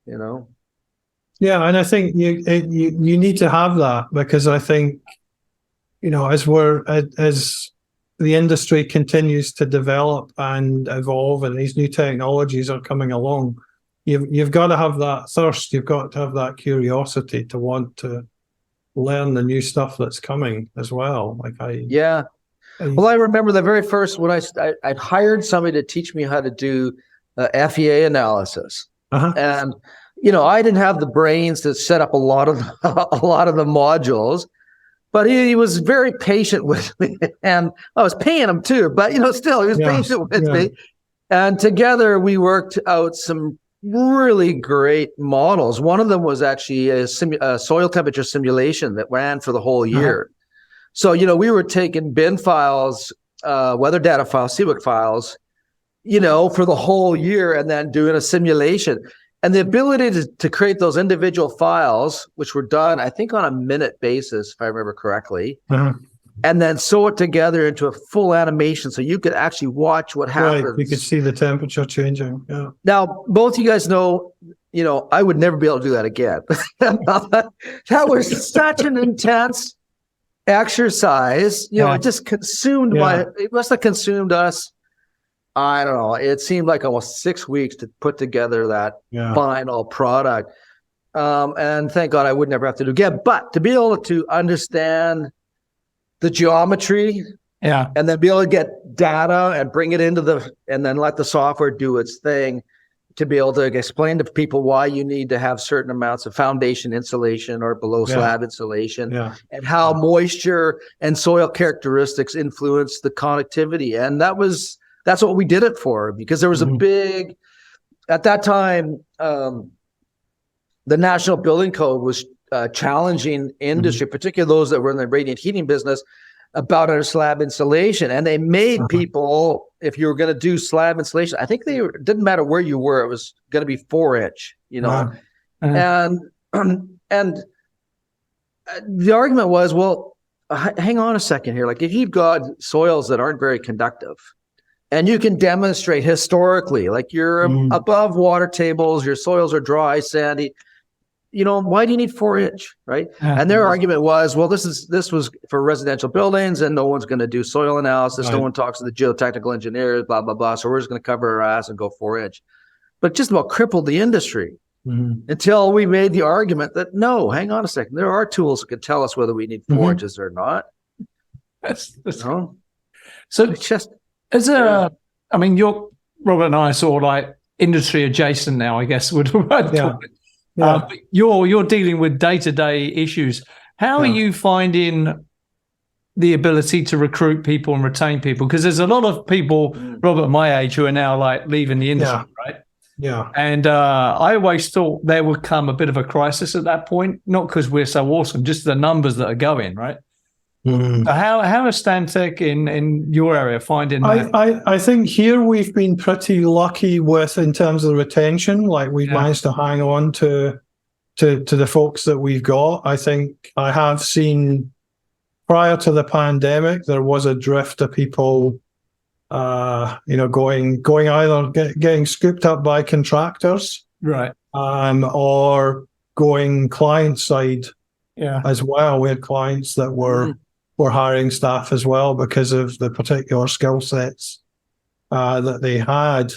Yeah, and I think you need to have that, because I think, as the industry continues to develop and evolve, and these new technologies are coming along, you've got to have that thirst. You've got to have that curiosity to want to learn the new stuff that's coming as well. Well, I remember the very first when I hired somebody to teach me how to do FEA analysis, and I didn't have the brains to set up a lot of the modules. But he was very patient with me, and I was paying him too. But still, he was patient with me, and together we worked out some really great models. One of them was actually a soil temperature simulation that ran for the whole year. So we were taking bin files, weather data files, CWIC files, for the whole year, and then doing a simulation. And the ability to create those individual files, which were done, I think, on a minute basis, if I remember correctly, and then sew it together into a full animation so you could actually watch what happens. Right, you could see the temperature changing. Yeah. Now, both you guys know, I would never be able to do that again. That was such an intense exercise. It just consumed it must have consumed us. I don't know. It seemed like almost 6 weeks to put together that final product. And thank God I would never have to do it again. But to be able to understand the geometry and then be able to get data and bring it and then let the software do its thing, to be able to explain to people why you need to have certain amounts of foundation insulation or below slab insulation, and how moisture and soil characteristics influence the conductivity. And that's what we did it for, because there was a big, at that time, the National Building Code was challenging industry, particularly those that were in the radiant heating business, about our slab insulation. And they made people, if you were going to do slab insulation, I think it didn't matter where you were, it was going to be 4-inch, And the argument was, well, hang on a second here. Like, if you've got soils that aren't very conductive, and you can demonstrate historically, like you're above water tables, your soils are dry, sandy, why do you need 4-inch, right? And their argument was, well, this was for residential buildings, and no one's going to do soil analysis. No one talks to the geotechnical engineers, blah, blah, blah. So we're just going to cover our ass and go 4-inch. But just about crippled the industry until we made the argument that, no, hang on a second. There are tools that can tell us whether we need 4 inches or not. So it's just... you're Robert and I are sort of like industry adjacent now, I guess would call it. But you're dealing with day-to-day issues. How are you finding the ability to recruit people and retain people? Because there's a lot of people, Robert, my age, who are now like leaving the industry, right? Yeah. And I always thought there would come a bit of a crisis at that point, not because we're so awesome, just the numbers that are going, right? So how is Stantec in your area finding that? I think here we've been pretty lucky in terms of the retention. Like, we've managed to hang on to the folks that we've got. I think I have seen, prior to the pandemic, there was a drift of people, going either getting scooped up by contractors, right, or going client side as well. We had clients that were hiring staff as well because of the particular skill sets that they had.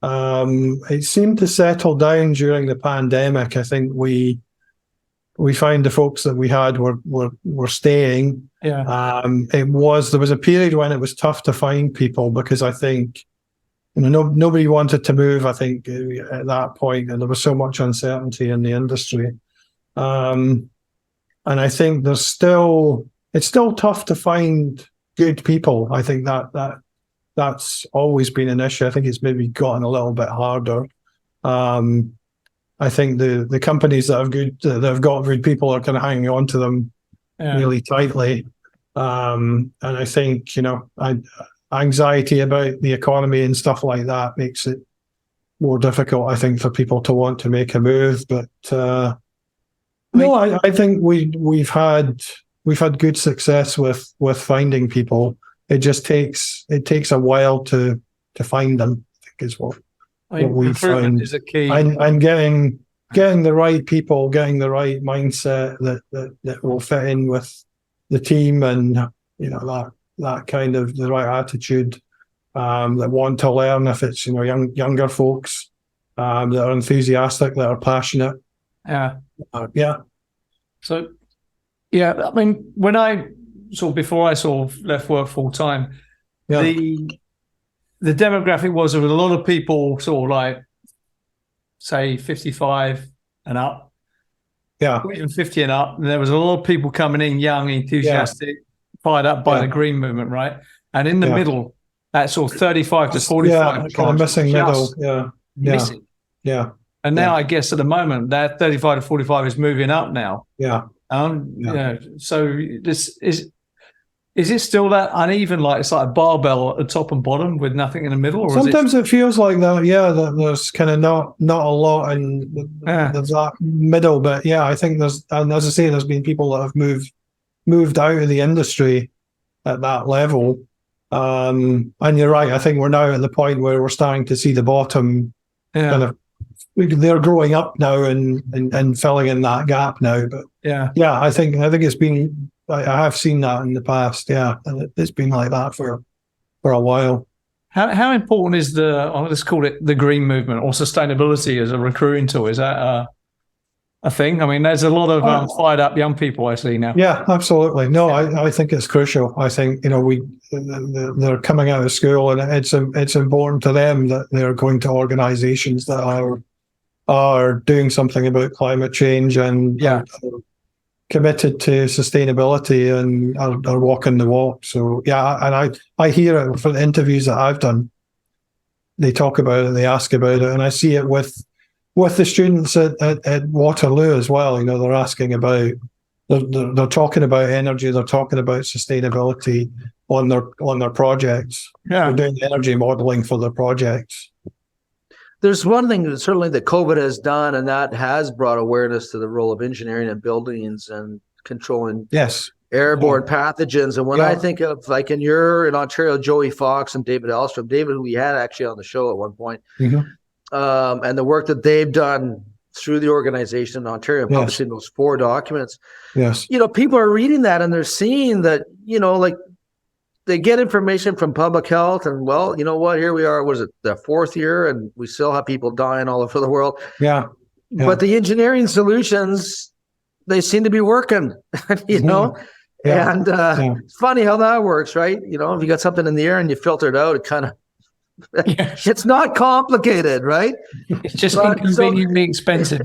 It seemed to settle down during the pandemic. I think we found the folks that we had were staying. Yeah. There was a period when it was tough to find people because I think nobody wanted to move. I think at that point, and there was so much uncertainty in the industry. And I think it's still tough to find good people. I think that's always been an issue. I think it's maybe gotten a little bit harder. I think the companies that have got good people are kind of hanging on to them really tightly. And I think, anxiety about the economy and stuff like that makes it more difficult, I think, for people to want to make a move. But I think we've had good success with finding people. It takes a while to find them, I think, is what we find is a key. And getting the right people, getting the right mindset that will fit in with the team, and that kind of the right attitude, that want to learn. If it's younger folks that are enthusiastic, that are passionate. So I mean, before I left work full time, the demographic was there was a lot of people say 55 and up, even 50 and up. And there was a lot of people coming in young, enthusiastic, fired up by the green movement, right? And in the middle, that 35 to 45, kind of missing middle, missing. And now I guess at the moment that 35 to 45 is moving up now. So this is it still that uneven? Like it's like a barbell at the top and bottom with nothing in the middle? Or sometimes it feels like that. That there's kind of not a lot, and there's that middle. But I think and as I say, there's been people that have moved out of the industry at that level. And you're right. I think we're now at the point where we're starting to see the bottom. They're growing up now and filling in that gap now. But I think it's been. I have seen that in the past, and it's been like that for a while. How important is let's call it the green movement or sustainability as a recruiting tool? Is that a thing? I mean, there's a lot of fired up young people I see now. Yeah, absolutely. No, I think it's crucial. I think they're coming out of school, and it's important to them that they're going to organisations that are doing something about climate change and committed to sustainability and are walking the walk. So and I hear it for the interviews that I've done. They talk about it, they ask about it, and I see it with the students at Waterloo as well. They're asking about, they're talking about energy, they're talking about sustainability on their projects. They're doing energy modelling for their projects. There's one thing that certainly that COVID has done, and that has brought awareness to the role of engineering in buildings and controlling airborne pathogens. And when I think of, like in Ontario, Joey Fox and David Elstrom, who we had actually on the show at one point, and the work that they've done through the organization in Ontario, publishing those 4 documents. People are reading that and they're seeing that, they get information from public health, and you know what? Here we are. Was it the 4th year, and we still have people dying all over the world? But the engineering solutions, they seem to be working. And it's funny how that works, right? If you got something in the air and you filter it out, it kind of it's not complicated, right? It's just inconveniently expensive.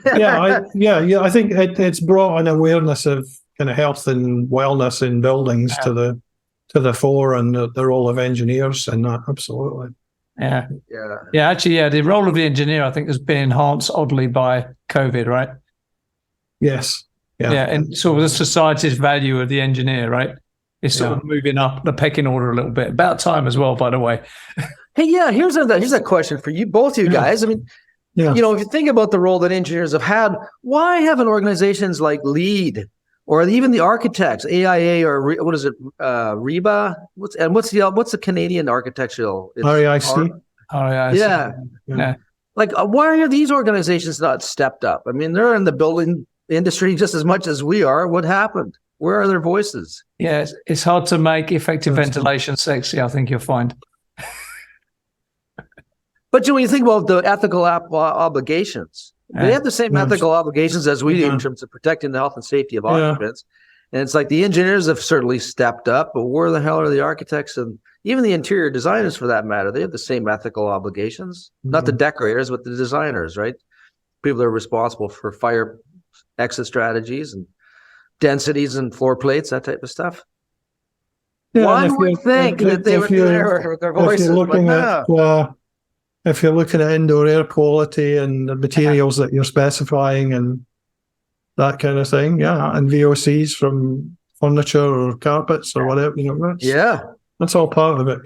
I think it's brought an awareness of kind of health and wellness in buildings to the fore, and the role of engineers and that. Absolutely. Actually, the role of the engineer, I think, has been enhanced oddly by COVID, right? Yes. And sort of the society's value of the engineer, right? It's sort of moving up the pecking order a little bit. About time as well, by the way. Hey, here's a question for you, both you guys. I mean, if you think about the role that engineers have had, why haven't organizations like LEED or even the architects, AIA or what is it, REBA? What's the Canadian architectural? REIC. Yeah. Like, why are these organizations not stepped up? I mean, they're in the building industry just as much as we are. What happened? Where are their voices? Yeah, it's hard to make effective ventilation sexy, I think you'll find. But when you think about the ethical obligations, they have the same ethical obligations as we do in terms of protecting the health and safety of occupants. And it's like the engineers have certainly stepped up, but where the hell are the architects and even the interior designers for that matter? They have the same ethical obligations, not the decorators, but the designers, right? People that are responsible for fire exit strategies and densities and floor plates, that type of stuff. Yeah, One would think that they would be there with their voices, if you're looking at indoor air quality and the materials that you're specifying and that kind of thing, and VOCs from furniture or carpets or whatever, that's all part of it.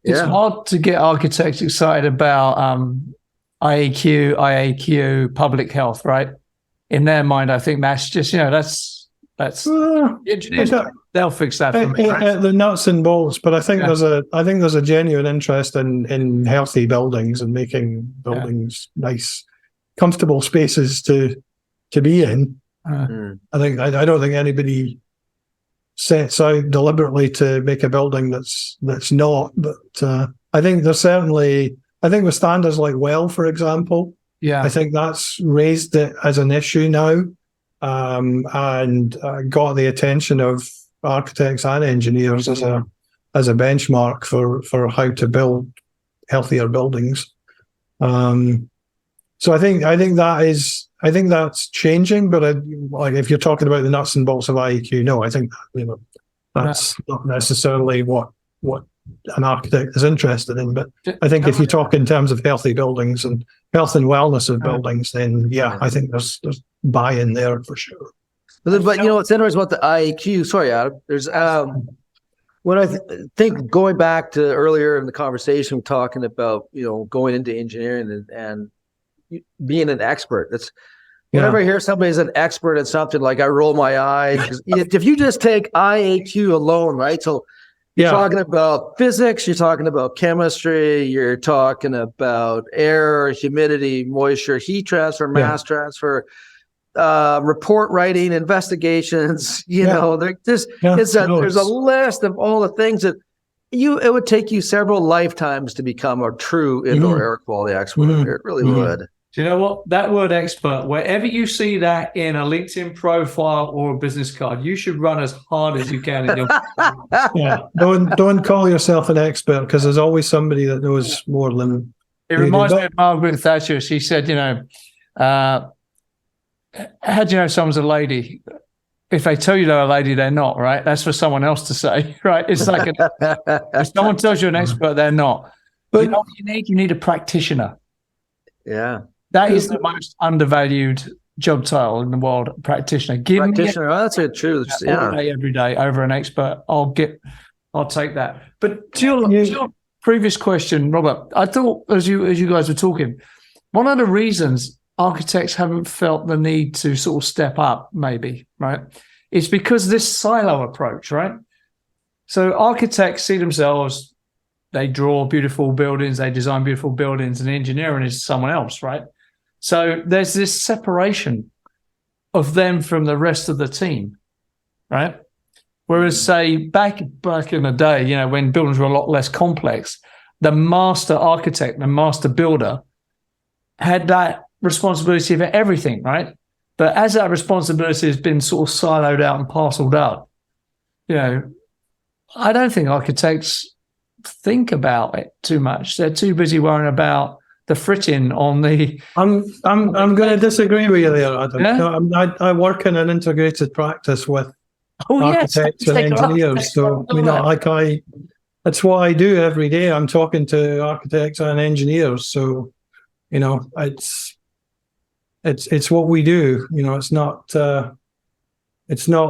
It's hard to get architects excited about IAQ, IAQ, public health, right? In their mind, I think that's just engineers. They'll fix that for me. The nuts and bolts, but I think there's a genuine interest in healthy buildings and making buildings nice, comfortable spaces to be in. I don't think anybody sets out deliberately to make a building that's not. But I think with standards like WELL, for example, I think that's raised it as an issue now, and got the attention of architects and engineers as a benchmark for how to build healthier buildings. So I think that's changing. But like if you're talking about the nuts and bolts of IEQ, no, I think that's not necessarily what an architect is interested in. But I think if you talk in terms of healthy buildings and health and wellness of buildings, then I think there's buy-in there for sure. But what's interesting about the IAQ, sorry, Adam, there's when I think going back to earlier in the conversation, talking about, going into engineering and being an expert. That's whenever I hear somebody's an expert at something, like I roll my eyes. If you just take IAQ alone, right? So you're talking about physics, you're talking about chemistry, you're talking about air, humidity, moisture, heat transfer, mass transfer, report writing, investigations, there's a list of all the things that it would take you several lifetimes to become a true indoor air quality expert. It really would. Do you know what? That word expert, wherever you see that in a LinkedIn profile or a business card, you should run as hard as you can. In your Don't call yourself an expert, because there's always somebody that knows more than it reminds me of Margaret Thatcher. She said, how do you know someone's a lady? If they tell you they're a lady, they're not, right? That's for someone else to say, right? It's like if someone tells you an expert, they're not. But you know what you need? You need a practitioner. Yeah. That is the most undervalued job title in the world, practitioner. Practitioner, that's the truth. Every day over an expert. I'll take that. But to your previous question, Robert, I thought as you guys were talking, one of the reasons architects haven't felt the need to sort of step up, maybe, right, it's because this silo approach, right? So architects see themselves, they draw beautiful buildings, they design beautiful buildings, and engineering is someone else, right? So there's this separation of them from the rest of the team, right? Whereas, say, back in the day, when buildings were a lot less complex, the master architect, the master builder had that responsibility for everything, right? But as that responsibility has been sort of siloed out and parceled out, I don't think architects think about it too much. They're too busy worrying about the fritting on the. I'm going to disagree with you there, Adam. Yeah? I work in an integrated practice with architects and engineers, so that's what I do every day. I'm talking to architects and engineers, so it's what we do. It's not.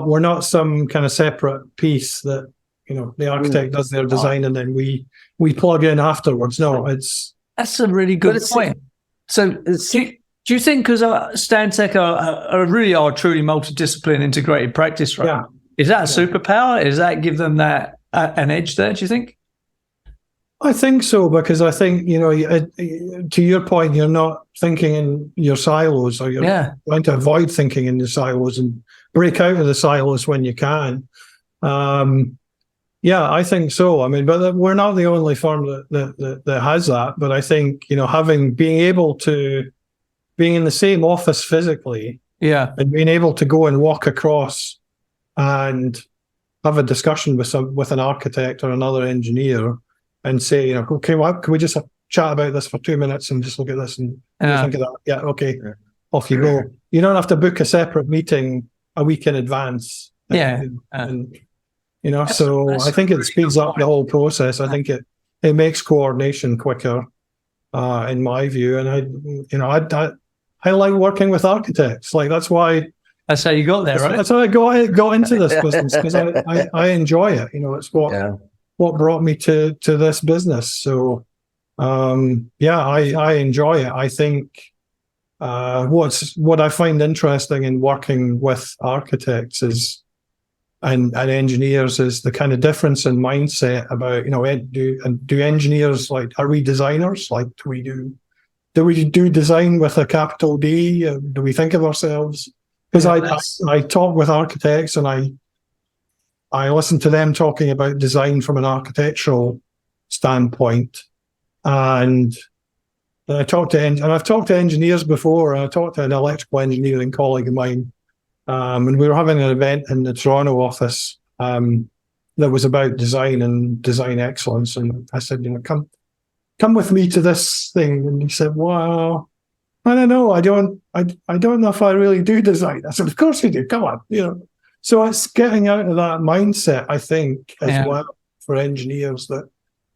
We're not some kind of separate piece that the architect does their design and then we plug in afterwards. No, that's a really good point. So do you think, because Stantec are truly multidisciplinary integrated practice, right? Yeah. Is that a superpower? Does that give them that an edge there, do you think? I think so, because I think, to your point, you're not thinking in your silos, or you're trying to avoid thinking in the silos and break out of the silos when you can. I think so. I mean, but we're not the only firm that has that. But I think, being able to being in the same office physically, and being able to go and walk across and have a discussion with an architect or another engineer and say, okay, well, can we just chat about this for 2 minutes and just look at this and think of that? Yeah, okay, off you go. You don't have to book a separate meeting a week in advance. So I think it speeds up the whole process. I think it makes coordination quicker, in my view. And I like working with architects. Like, that's how you got there, right? That's how I got into this business, because I enjoy it. It's what brought me to this business. So, I enjoy it. I think what I find interesting in working with architects and engineers is the kind of difference in mindset about, do engineers, like, are we designers? Like, do we do design with a capital D? Do we think of ourselves? Because I talk with architects and I listen to them talking about design from an architectural standpoint, and I've talked to engineers before. And I talked to an electrical engineering colleague of mine, and we were having an event in the Toronto office that was about design and design excellence. And I said, come with me to this thing. And he said, well, I don't know. I don't know if I really do design. I said, of course you do. Come on, So it's getting out of that mindset, I think, as well, for engineers, that,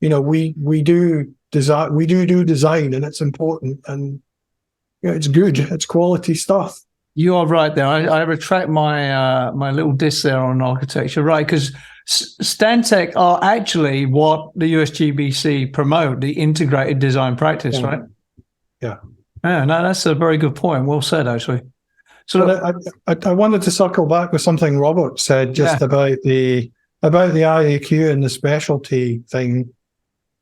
we do design, we do design, and it's important, and it's good, it's quality stuff. You are right there. I retract my my little diss there on architecture, right? Because Stantec are actually what the USGBC promote, the integrated design practice, right? Yeah. Yeah, no, that's a very good point. Well said, actually. So I wanted to circle back with something Robert said just about the IAQ and the specialty thing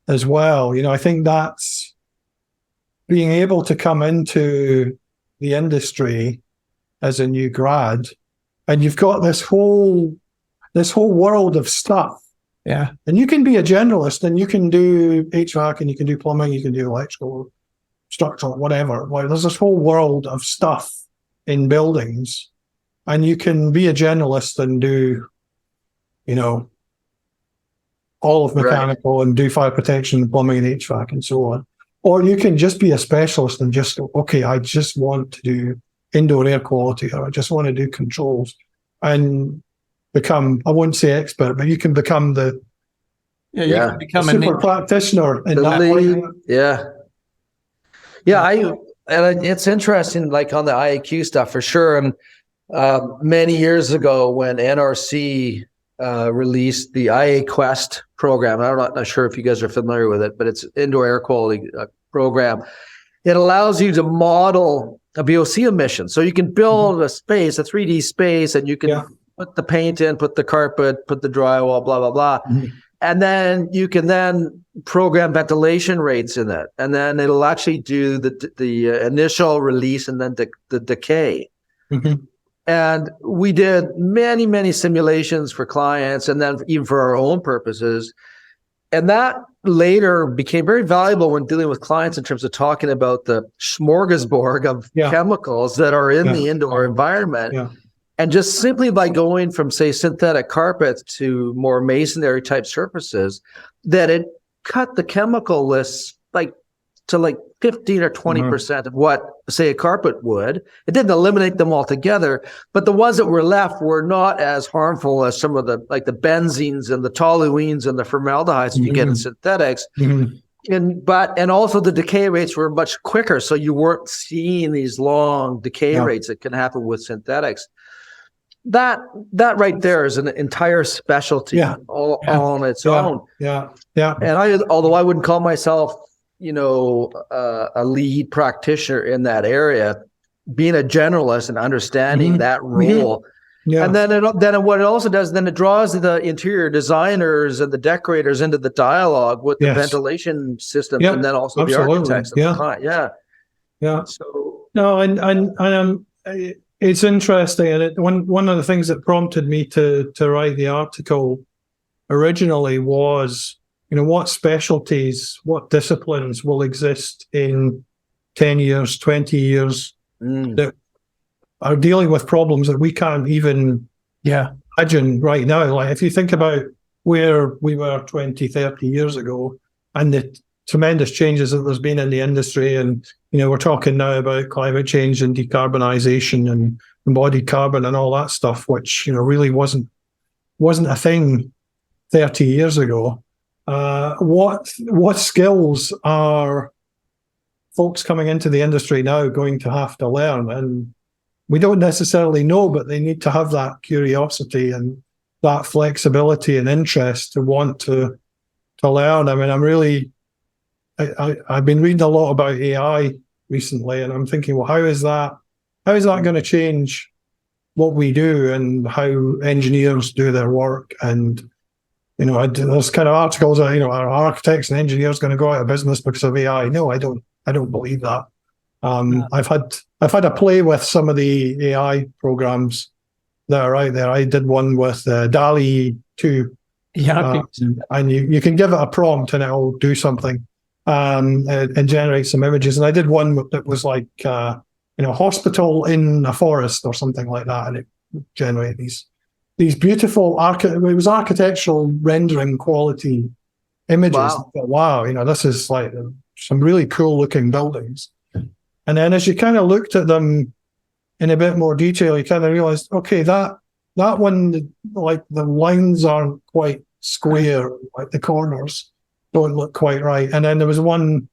as well. I think that's being able to come into the industry as a new grad, and you've got this whole world of stuff. Yeah. And you can be a generalist, and you can do HVAC, and you can do plumbing, you can do electrical, structural, whatever. Well, there's this whole world of stuff in buildings, and you can be a generalist and do, all of mechanical and do fire protection, plumbing, and HVAC, and so on. Or you can just be a specialist and just go, okay, I just want to do indoor air quality, or I just want to do controls, and become, I wouldn't say expert, but you can become the super practitioner in that way. And it's interesting, like on the IAQ stuff for sure. And many years ago, when NRC released the IA Quest program, I'm not sure if you guys are familiar with it, but it's indoor air quality program. It allows you to model a VOC emission. So you can build a space, a 3D space, and you can put the paint in, put the carpet, put the drywall, blah, blah, blah. And then you can then program ventilation rates in it. And then it'll actually do the initial release and then the decay. And we did many, many simulations for clients, and then even for our own purposes. And that later became very valuable when dealing with clients in terms of talking about the smorgasbord of chemicals that are in the indoor environment. And just simply by going from, say, synthetic carpets to more masonry type surfaces, that it cut the chemical lists to 15 or 20% of what, say, a carpet would. It didn't eliminate them altogether, but the ones that were left were not as harmful as some of the benzenes and the toluenes and the formaldehydes that you get in synthetics. And also the decay rates were much quicker, so you weren't seeing these long decay rates that can happen with synthetics. That right there is an entire specialty all on its own. And although I wouldn't call myself, a lead practitioner in that area, being a generalist and understanding that role Yeah. And then what it also does, then it draws the interior designers and the decorators into the dialogue with the Yes. ventilation systems, Yep, and then also the absolutely. architects. Yeah. Yeah. So No, and it's interesting, and one of the things that prompted me to write the article originally was, what specialties, what disciplines will exist in 10 years, 20 years that are dealing with problems that we can't even imagine right now. Like if you think about where we were 20, 30 years ago and the tremendous changes that there's been in the industry, and we're talking now about climate change and decarbonisation and embodied carbon and all that stuff, which really wasn't a thing 30 years ago. What skills are folks coming into the industry now going to have to learn? And we don't necessarily know, but they need to have that curiosity and that flexibility and interest to want to learn. I mean, I've been reading a lot about AI recently, and I'm thinking, well, how is that going to change what we do and how engineers do their work? And there's kind of articles that are architects and engineers going to go out of business because of AI? No, I don't believe that. I've had a play with some of the AI programs that are out there. I did one with DALL-E 2. Yeah. And you can give it a prompt and it'll do something and generate some images. And I did one that was like, hospital in a forest or something like that. And it generated these beautiful, it was architectural rendering quality images. Wow, this is like some really cool looking buildings. And then as you kind of looked at them in a bit more detail, you kind of realized, okay, that one, like the lines aren't quite square, like the corners don't look quite right. And then there was one,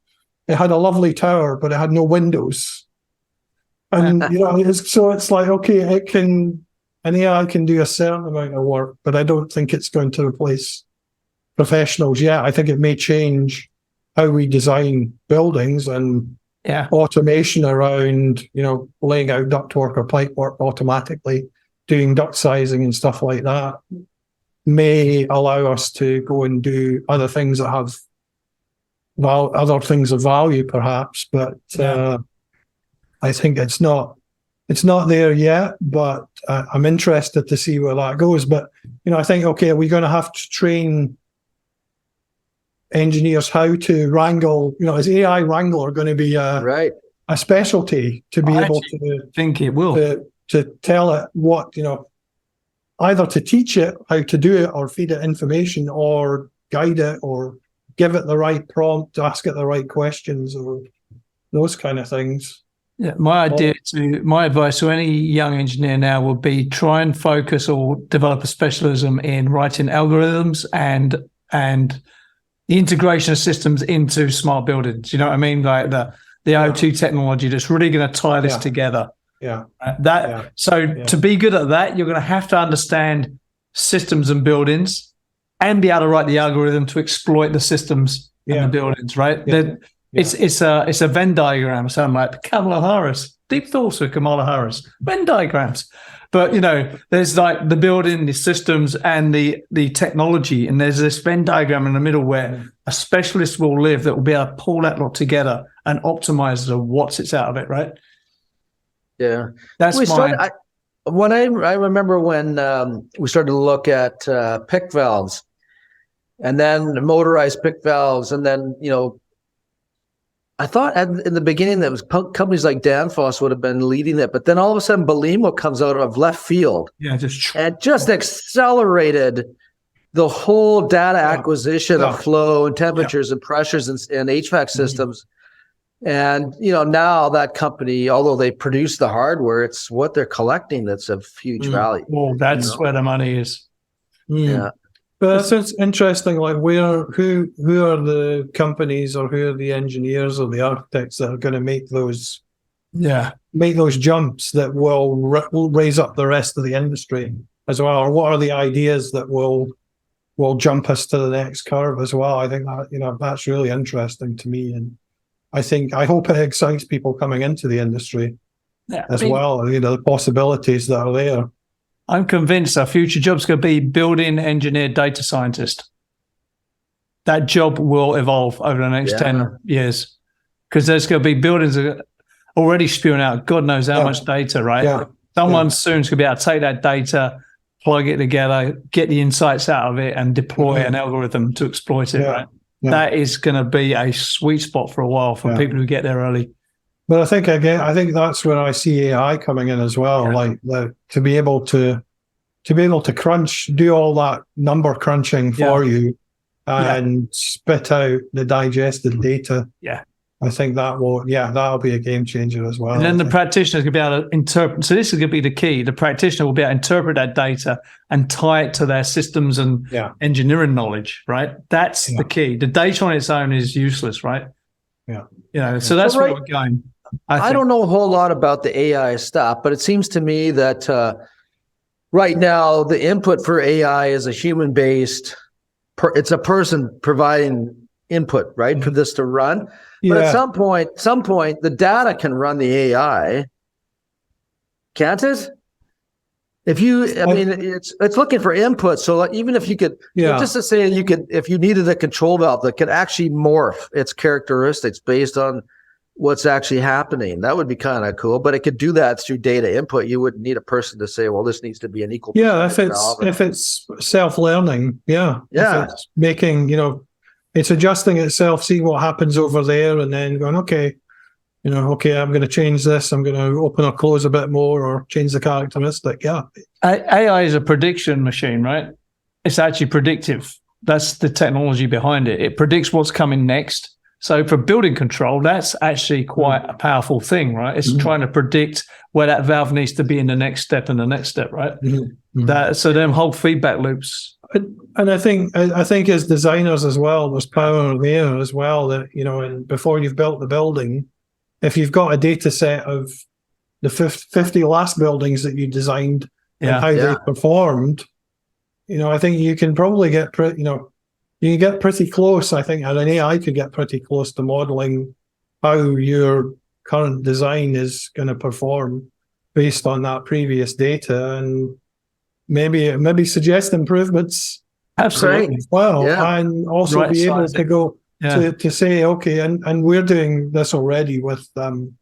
it had a lovely tower, but it had no windows. And, so it's like, okay, an AI can do a certain amount of work, but I don't think it's going to replace professionals yet. I think it may change how we design buildings, and automation around, laying out ductwork or pipework automatically, doing duct sizing and stuff like that may allow us to go and do other things that have other things of value, perhaps. But I think it's not there yet. But I'm interested to see where that goes. But I think, okay, are we going to have to train engineers how to wrangle? Is AI wrangler going to be a specialty to be able to? Think it will to tell it what either to teach it how to do it, or feed it information, or guide it, or give it the right prompt, ask it the right questions, or those kind of things. Yeah, my advice to any young engineer now would be try and focus or develop a specialism in writing algorithms and the integration of systems into smart buildings. You know what I mean? Like the OT technology that's really going to tie this together. Yeah. To be good at that, you're going to have to understand systems and buildings and be able to write the algorithm to exploit the systems and the buildings, right? Yeah. It's a Venn diagram. So I'm like Kamala Harris, deep thoughts with Kamala Harris, Venn diagrams. But there's like the building, the systems, and the technology, and there's this Venn diagram in the middle where a specialist will live that will be able to pull that lot together and optimize what's out of it, right? Yeah, that's I remember when we started to look at PIC valves, and then motorized PIC valves, and then I thought in the beginning that was companies like Danfoss would have been leading it, but then all of a sudden Belimo comes out of left field, and just accelerated the whole data acquisition of flow and temperatures and pressures and HVAC systems. And now that company, although they produce the hardware, it's what they're collecting that's of huge value. Well, that's where the money is. Yeah. But it's interesting, like who are the companies, or who are the engineers or the architects that are going to make those jumps that will raise up the rest of the industry as well? Or what are the ideas that will jump us to the next curve as well? I think that that's really interesting to me, and I hope it excites people coming into the industry well. The possibilities that are there. I'm convinced our future job's going to be building engineer data scientist. That job will evolve over the next 10 years because there's going to be buildings that are already spewing out God knows how much data, right? Yeah. Someone soon's going to be able to take that data, plug it together, get the insights out of it, and deploy an algorithm to exploit it, right? Yeah. That is going to be a sweet spot for a while for people who get there early. But I think that's where I see AI coming in as well, like to be able to do all that number crunching for you and spit out the digested data. Yeah. I think that'll be a game changer as well. And then the practitioner is going to be able to interpret. So this is going to be the key. The practitioner will be able to interpret that data and tie it to their systems and engineering knowledge, right? That's the key. The data on its own is useless, right? Yeah. So that's where we're going. I don't know a whole lot about the AI stuff, but it seems to me that right now the input for AI is a human-based. It's a person providing input, right, for this to run. But at some point, the data can run the AI, can't it? It's looking for input. So like, even if you could, just to say if you needed a control valve that could actually morph its characteristics based on what's actually happening, that would be kind of cool. But it could do that through data input. You wouldn't need a person to say, well, this needs to be an equal. Yeah, if it's self-learning, if it's making, it's adjusting itself, seeing what happens over there, and then going, okay, I'm going to change this. I'm going to open or close a bit more or change the characteristic. Yeah. AI is a prediction machine, right? It's actually predictive. That's the technology behind it. It predicts what's coming next. So for building control, that's actually quite a powerful thing, right? It's trying to predict where that valve needs to be in the next step and the next step, right? So them whole feedback loops. And I think as designers as well, there's power there as well that, and before you've built the building, if you've got a data set of the 50 last buildings that you designed and how they performed, I think you can probably get you can get pretty close, I think, and an AI could get pretty close to modeling how your current design is going to perform based on that previous data, and maybe suggest improvements. Absolutely. As well, and also be able to go to say, okay, and we're doing this already with can't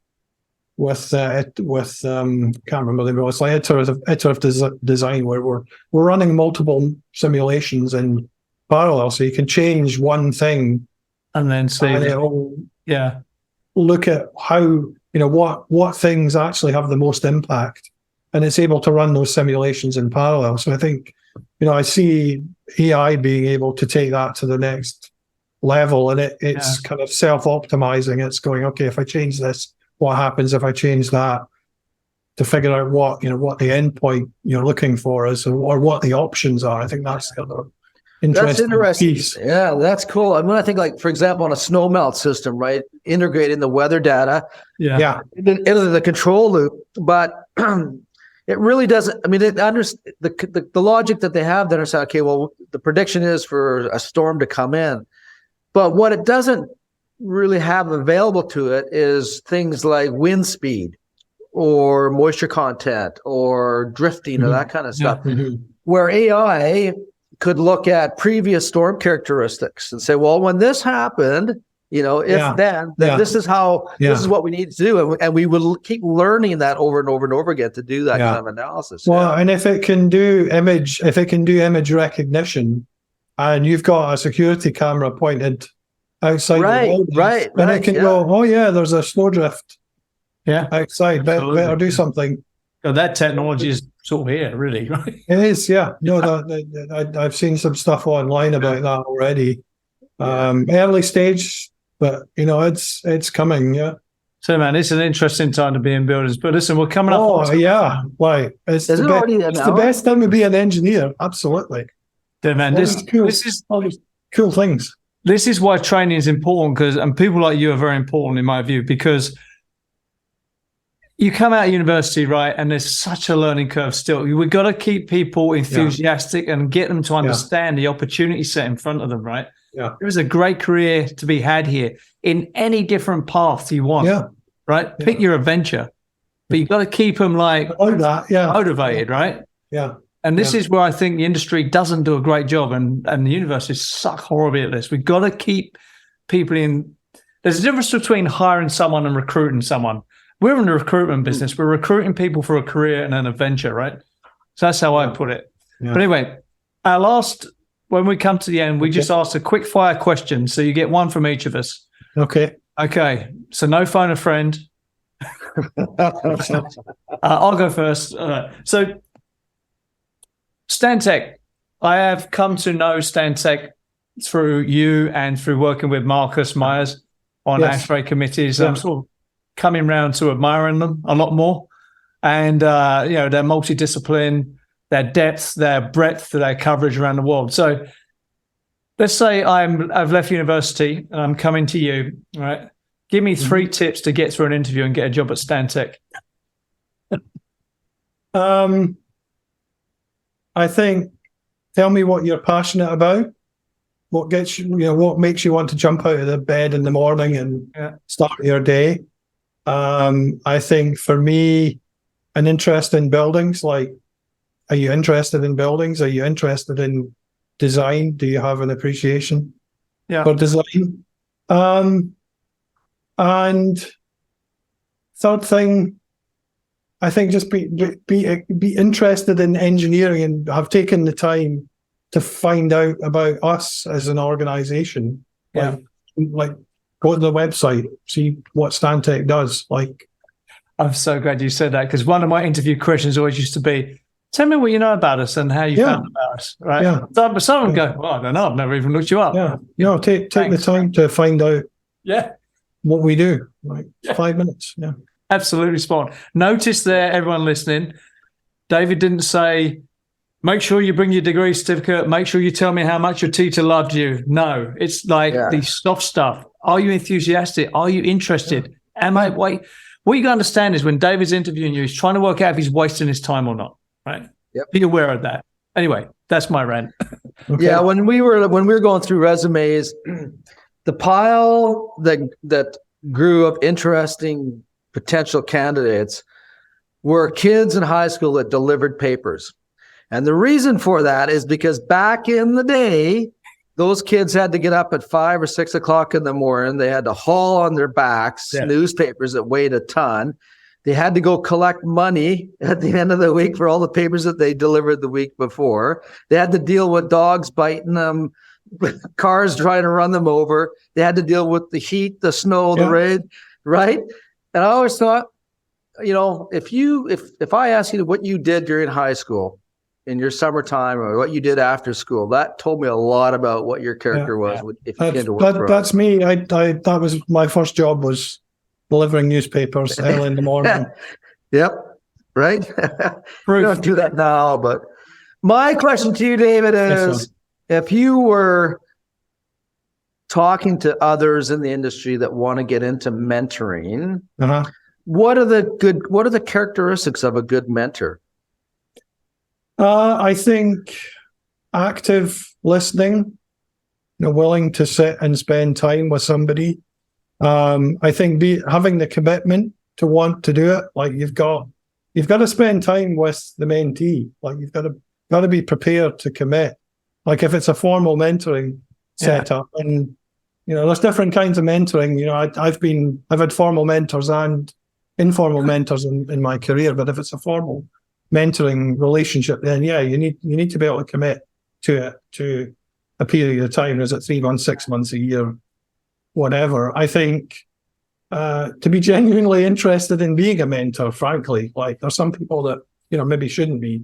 remember the name. It's like iterative design, where we're running multiple simulations in parallel, so you can change one thing and then see, and look at how what things actually have the most impact, and it's able to run those simulations in parallel. So I think I see AI being able to take that to the next level, and it's kind of self-optimizing. It's going, okay, if I change this, what happens if I change that, to figure out what the endpoint you're looking for is, or what the options are. I think that's the other interesting piece. Yeah, that's cool. I mean, I think, like, for example, on a snow melt system, right, integrating the weather data into the control loop, but it really doesn't. I mean, the logic that they have there is, okay, well, the prediction is for a storm to come in, but what it doesn't really have available to it is things like wind speed or moisture content or drifting or that kind of stuff, where AI could look at previous storm characteristics and say, well, when this happened, then this is how, this is what we need to do. And we will keep learning that over and over and over again to do that kind of analysis. Well, and if it can do image recognition, and you've got a security camera pointed outside the building, then it can go, oh yeah, there's a snowdrift outside, better do something. So that technology is sort of here, really, right? It is, yeah. No, I've seen some stuff online about that already. Early stage, but it's coming. Yeah. So, man, it's an interesting time to be in buildings. But listen, we're coming up. Oh yeah, like it's the best time to be an engineer. Absolutely. Yeah, man. This is all these cool things. This is why training is important, and people like you are very important in my view, because you come out of university, right, and there's such a learning curve still. We've got to keep people enthusiastic and get them to understand the opportunity set in front of them, right? Yeah. There is a great career to be had here in any different path you want, right? Pick your adventure, but you've got to keep them motivated, right? Yeah. And this is where I think the industry doesn't do a great job, and the universities suck horribly at this. We've got to keep people in. There's a difference between hiring someone and recruiting someone. We're in the recruitment business. We're recruiting people for a career and an adventure, right? So that's how I put it. Yeah. But anyway, when we come to the end, we just ask a quick fire question. So you get one from each of us. Okay. So no phone a friend. I'll go first. So Stantec, I have come to know Stantec through you and through working with Marcus Myers on ASHRAE committees. I'm sort of coming round to admiring them a lot more. And, their multidiscipline, their depth, their breadth, their coverage around the world. So let's say I've left university and I'm coming to you, right? Give me 3 tips to get through an interview and get a job at Stantec. I think, tell me what you're passionate about. What gets you, what makes you want to jump out of the bed in the morning and start your day. I think for me, an interest in buildings, like, are you interested in buildings? Are you interested in design? Do you have an appreciation for design? And third thing, I think just be interested in engineering and have taken the time to find out about us as an organization. Like go to the website, see what Stantec does. Like, I'm so glad you said that, because one of my interview questions always used to be, tell me what you know about us and how you found about us, right? Yeah. But some of them go, well, I don't know, I've never even looked you up. Yeah. Take the time to find out what we do. Like 5 minutes. Yeah. Absolutely spot on. Notice there, everyone listening, David didn't say, make sure you bring your degree certificate, make sure you tell me how much your teacher loved you. No, it's like the soft stuff. Are you enthusiastic? Are you interested? What you got to understand is when David's interviewing you, he's trying to work out if he's wasting his time or not, right? Yep. Be aware of that. Anyway, that's my rant. Okay. Yeah, when we were going through resumes, the pile that grew of interesting potential candidates were kids in high school that delivered papers. And the reason for that is because back in the day, those kids had to get up at 5 or 6 o'clock in the morning. They had to haul on their backs newspapers that weighed a ton. They had to go collect money at the end of the week for all the papers that they delivered the week before. They had to deal with dogs biting them, cars trying to run them over. They had to deal with the heat, the snow, the rain, right? And I always thought, if I asked you what you did during high school, in your summertime, or what you did after school, that told me a lot about what your character was. If you came to work that's me. That was my first job, was delivering newspapers early in the morning. Yep. Right. We don't do that now, but my question to you, David, is if you were talking to others in the industry that want to get into mentoring, what are the characteristics of a good mentor? I think active listening, willing to sit and spend time with somebody. I think having the commitment to want to do it. Like you've got to spend time with the mentee. Like you've got to be prepared to commit. Like if it's a formal mentoring setup, and there's different kinds of mentoring. I've had formal mentors and informal mentors in my career, but if it's a formal mentoring relationship, then you need to be able to commit to it to a period of time. Is it 3 months, 6 months, a year, whatever? I think to be genuinely interested in being a mentor, frankly, like there's some people that maybe shouldn't be.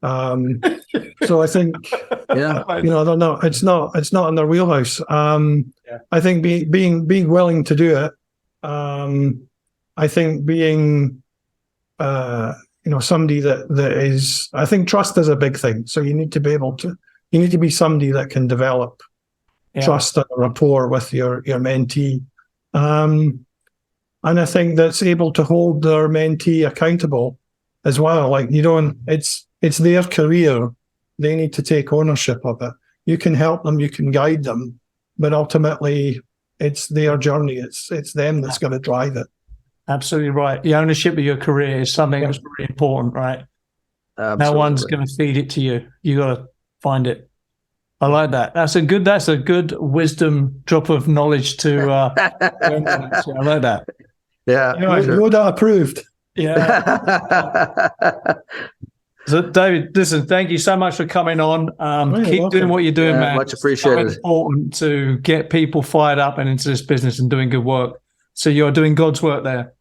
So I think I don't know. It's not in their wheelhouse. I think being willing to do it. I think being somebody that is, I think trust is a big thing. So you need to be somebody that can develop trust and rapport with your mentee. And I think that's able to hold their mentee accountable as well. Like it's their career. They need to take ownership of it. You can help them, you can guide them, but ultimately it's their journey. It's them that's going to drive it. Absolutely right. The ownership of your career is something that's really important, right? Absolutely. No one's going to feed it to you. You got to find it. I like that. That's a good wisdom drop of knowledge to. I like that. Yeah. Yoda approved. Yeah. So, David, listen, thank you so much for coming on. Keep doing what you're doing, man. Much appreciated. It's so important to get people fired up and into this business and doing good work. So you're doing God's work there.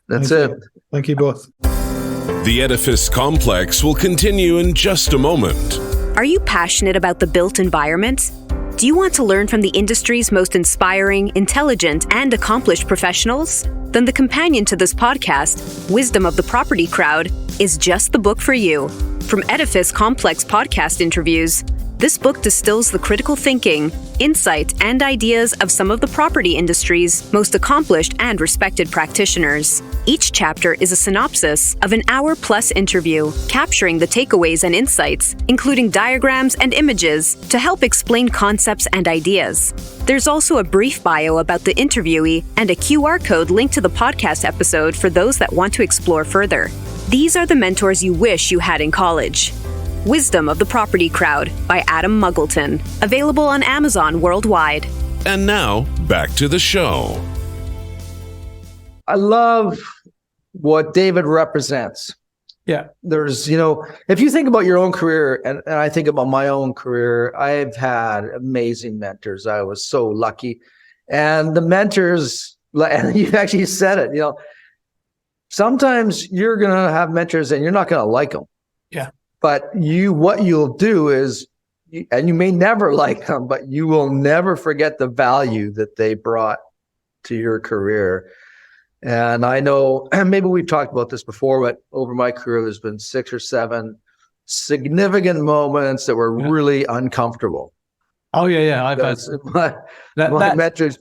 That's it. Thank you both. The Edifice Complex will continue in just a moment. Are you passionate about the built environment? Do you want to learn from the industry's most inspiring, intelligent, and accomplished professionals? Then the companion to this podcast, Wisdom of the Property Crowd, is just the book for you. From Edifice Complex podcast interviews, this book distills the critical thinking, insight, and ideas of some of the property industry's most accomplished and respected practitioners. Each chapter is a synopsis of an hour-plus interview, capturing the takeaways and insights, including diagrams and images, to help explain concepts and ideas. There's also a brief bio about the interviewee and a QR code linked to the podcast episode for those that want to explore further. These are the mentors you wish you had in college. Wisdom of the Property Crowd by Adam Muggleton. Available on Amazon worldwide. And now, back to the show. I love what David represents. Yeah. There's, if you think about your own career, and I think about my own career, I've had amazing mentors. I was so lucky. And the mentors, and you actually said it, sometimes you're going to have mentors and you're not going to like them. Yeah. But what you'll do is, and you may never like them, but you will never forget the value that they brought to your career. And I know, maybe we've talked about this before, but over my career, there's been 6 or 7 significant moments that were really uncomfortable. Oh, yeah. I've had my mentors.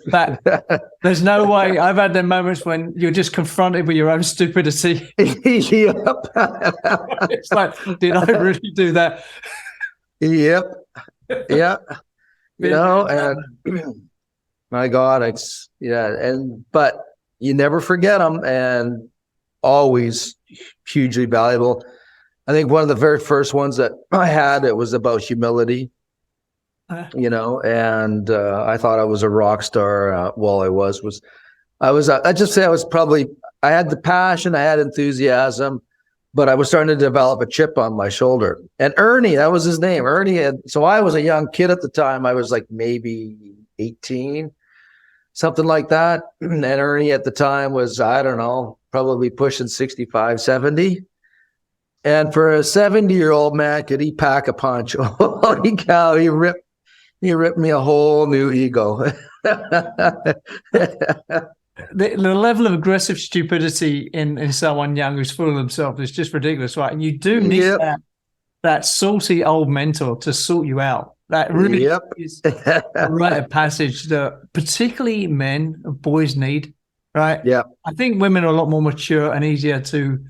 There's no way. I've had them moments when you're just confronted with your own stupidity. Yep. It's like, did I really do that? Yep. Yeah. And my God, but you never forget them, and always hugely valuable. I think one of the very first ones that I had, it was about humility. And I thought I was a rock star. I had the passion, I had enthusiasm, but I was starting to develop a chip on my shoulder. And Ernie, that was his name. So I was a young kid at the time. I was like maybe 18, something like that. And Ernie at the time was, I don't know, probably pushing 65, 70. And for a 70-year-old man, could he pack a punch? Holy cow, he ripped me a whole new ego. The level of aggressive stupidity in someone young who's full of themselves is just ridiculous, right? And you do need that salty old mentor to sort you out. That really is a rite of passage that particularly men, boys need, right? Yeah. I think women are a lot more mature and easier to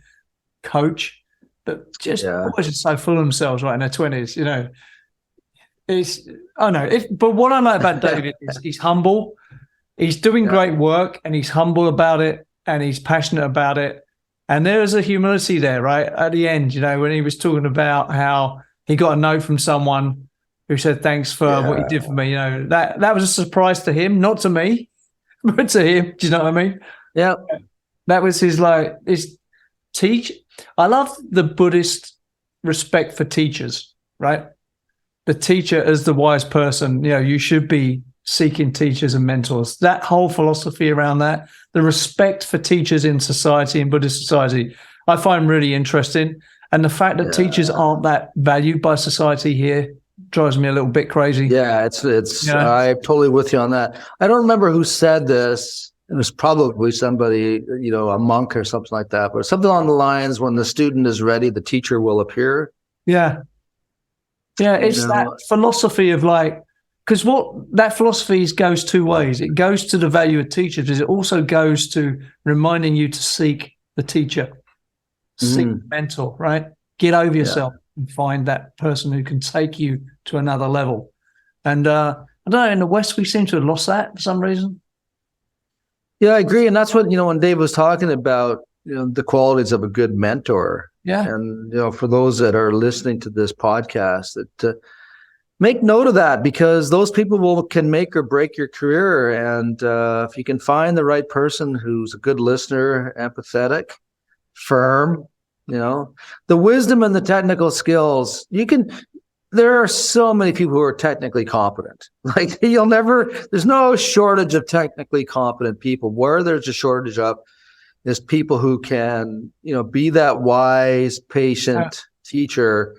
coach, but just boys are so full of themselves, right, in their 20s, But what I like about David is he's humble. He's doing great work, and he's humble about it, and he's passionate about it. And there is a humility there, right? At the end, when he was talking about how he got a note from someone who said, thanks for what you did for me. That was a surprise to him, not to me, but to him. Do you know what I mean? Yeah. That was his teach. I love the Buddhist respect for teachers, right? The teacher as the wise person, you should be seeking teachers and mentors. That whole philosophy around that, the respect for teachers in society, in Buddhist society, I find really interesting. And the fact that teachers aren't that valued by society here drives me a little bit crazy. Yeah, it's I'm totally with you on that. I don't remember who said this. It was probably somebody, a monk or something like that, but something along the lines, when the student is ready, the teacher will appear. Yeah. Yeah, it's that philosophy of because that philosophy goes two ways. It goes to the value of teachers, but it also goes to reminding you to seek the teacher, seek the mentor, right? Get over yourself and find that person who can take you to another level. And I don't know, in the West, we seem to have lost that for some reason. Yeah, I agree. And that's what, when Dave was talking about, the qualities of a good mentor, Yeah. And, for those that are listening to this podcast, that make note of that, because those people can make or break your career. And if you can find the right person who's a good listener, empathetic, firm, the wisdom and the technical skills, there are so many people who are technically competent. Like there's no shortage of technically competent people. Where there's a shortage of is people who can, be that wise, patient teacher,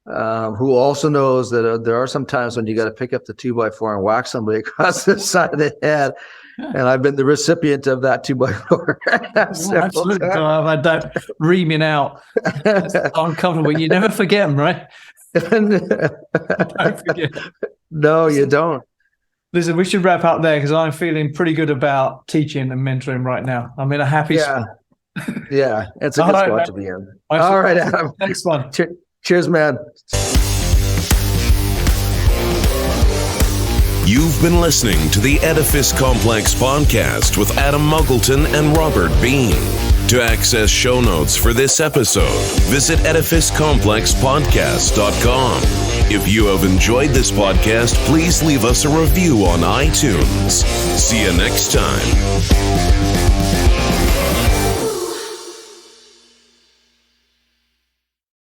who also knows that there are some times when you got to pick up the 2x4 and whack somebody across the side of the head. And I've been the recipient of that 2x4. Absolutely. I've had that reaming out. It's uncomfortable. You never forget them, right? Don't forget. No, you don't. Listen, we should wrap up there because I'm feeling pretty good about teaching and mentoring right now. I'm in a happy spot. Yeah, it's a good spot to be in. All right, Adam. Next one. Cheers, man. You've been listening to the Edifice Complex podcast with Adam Muggleton and Robert Bean. To access show notes for this episode, visit edificecomplexpodcast.com. If you have enjoyed this podcast, please leave us a review on iTunes. See you next time.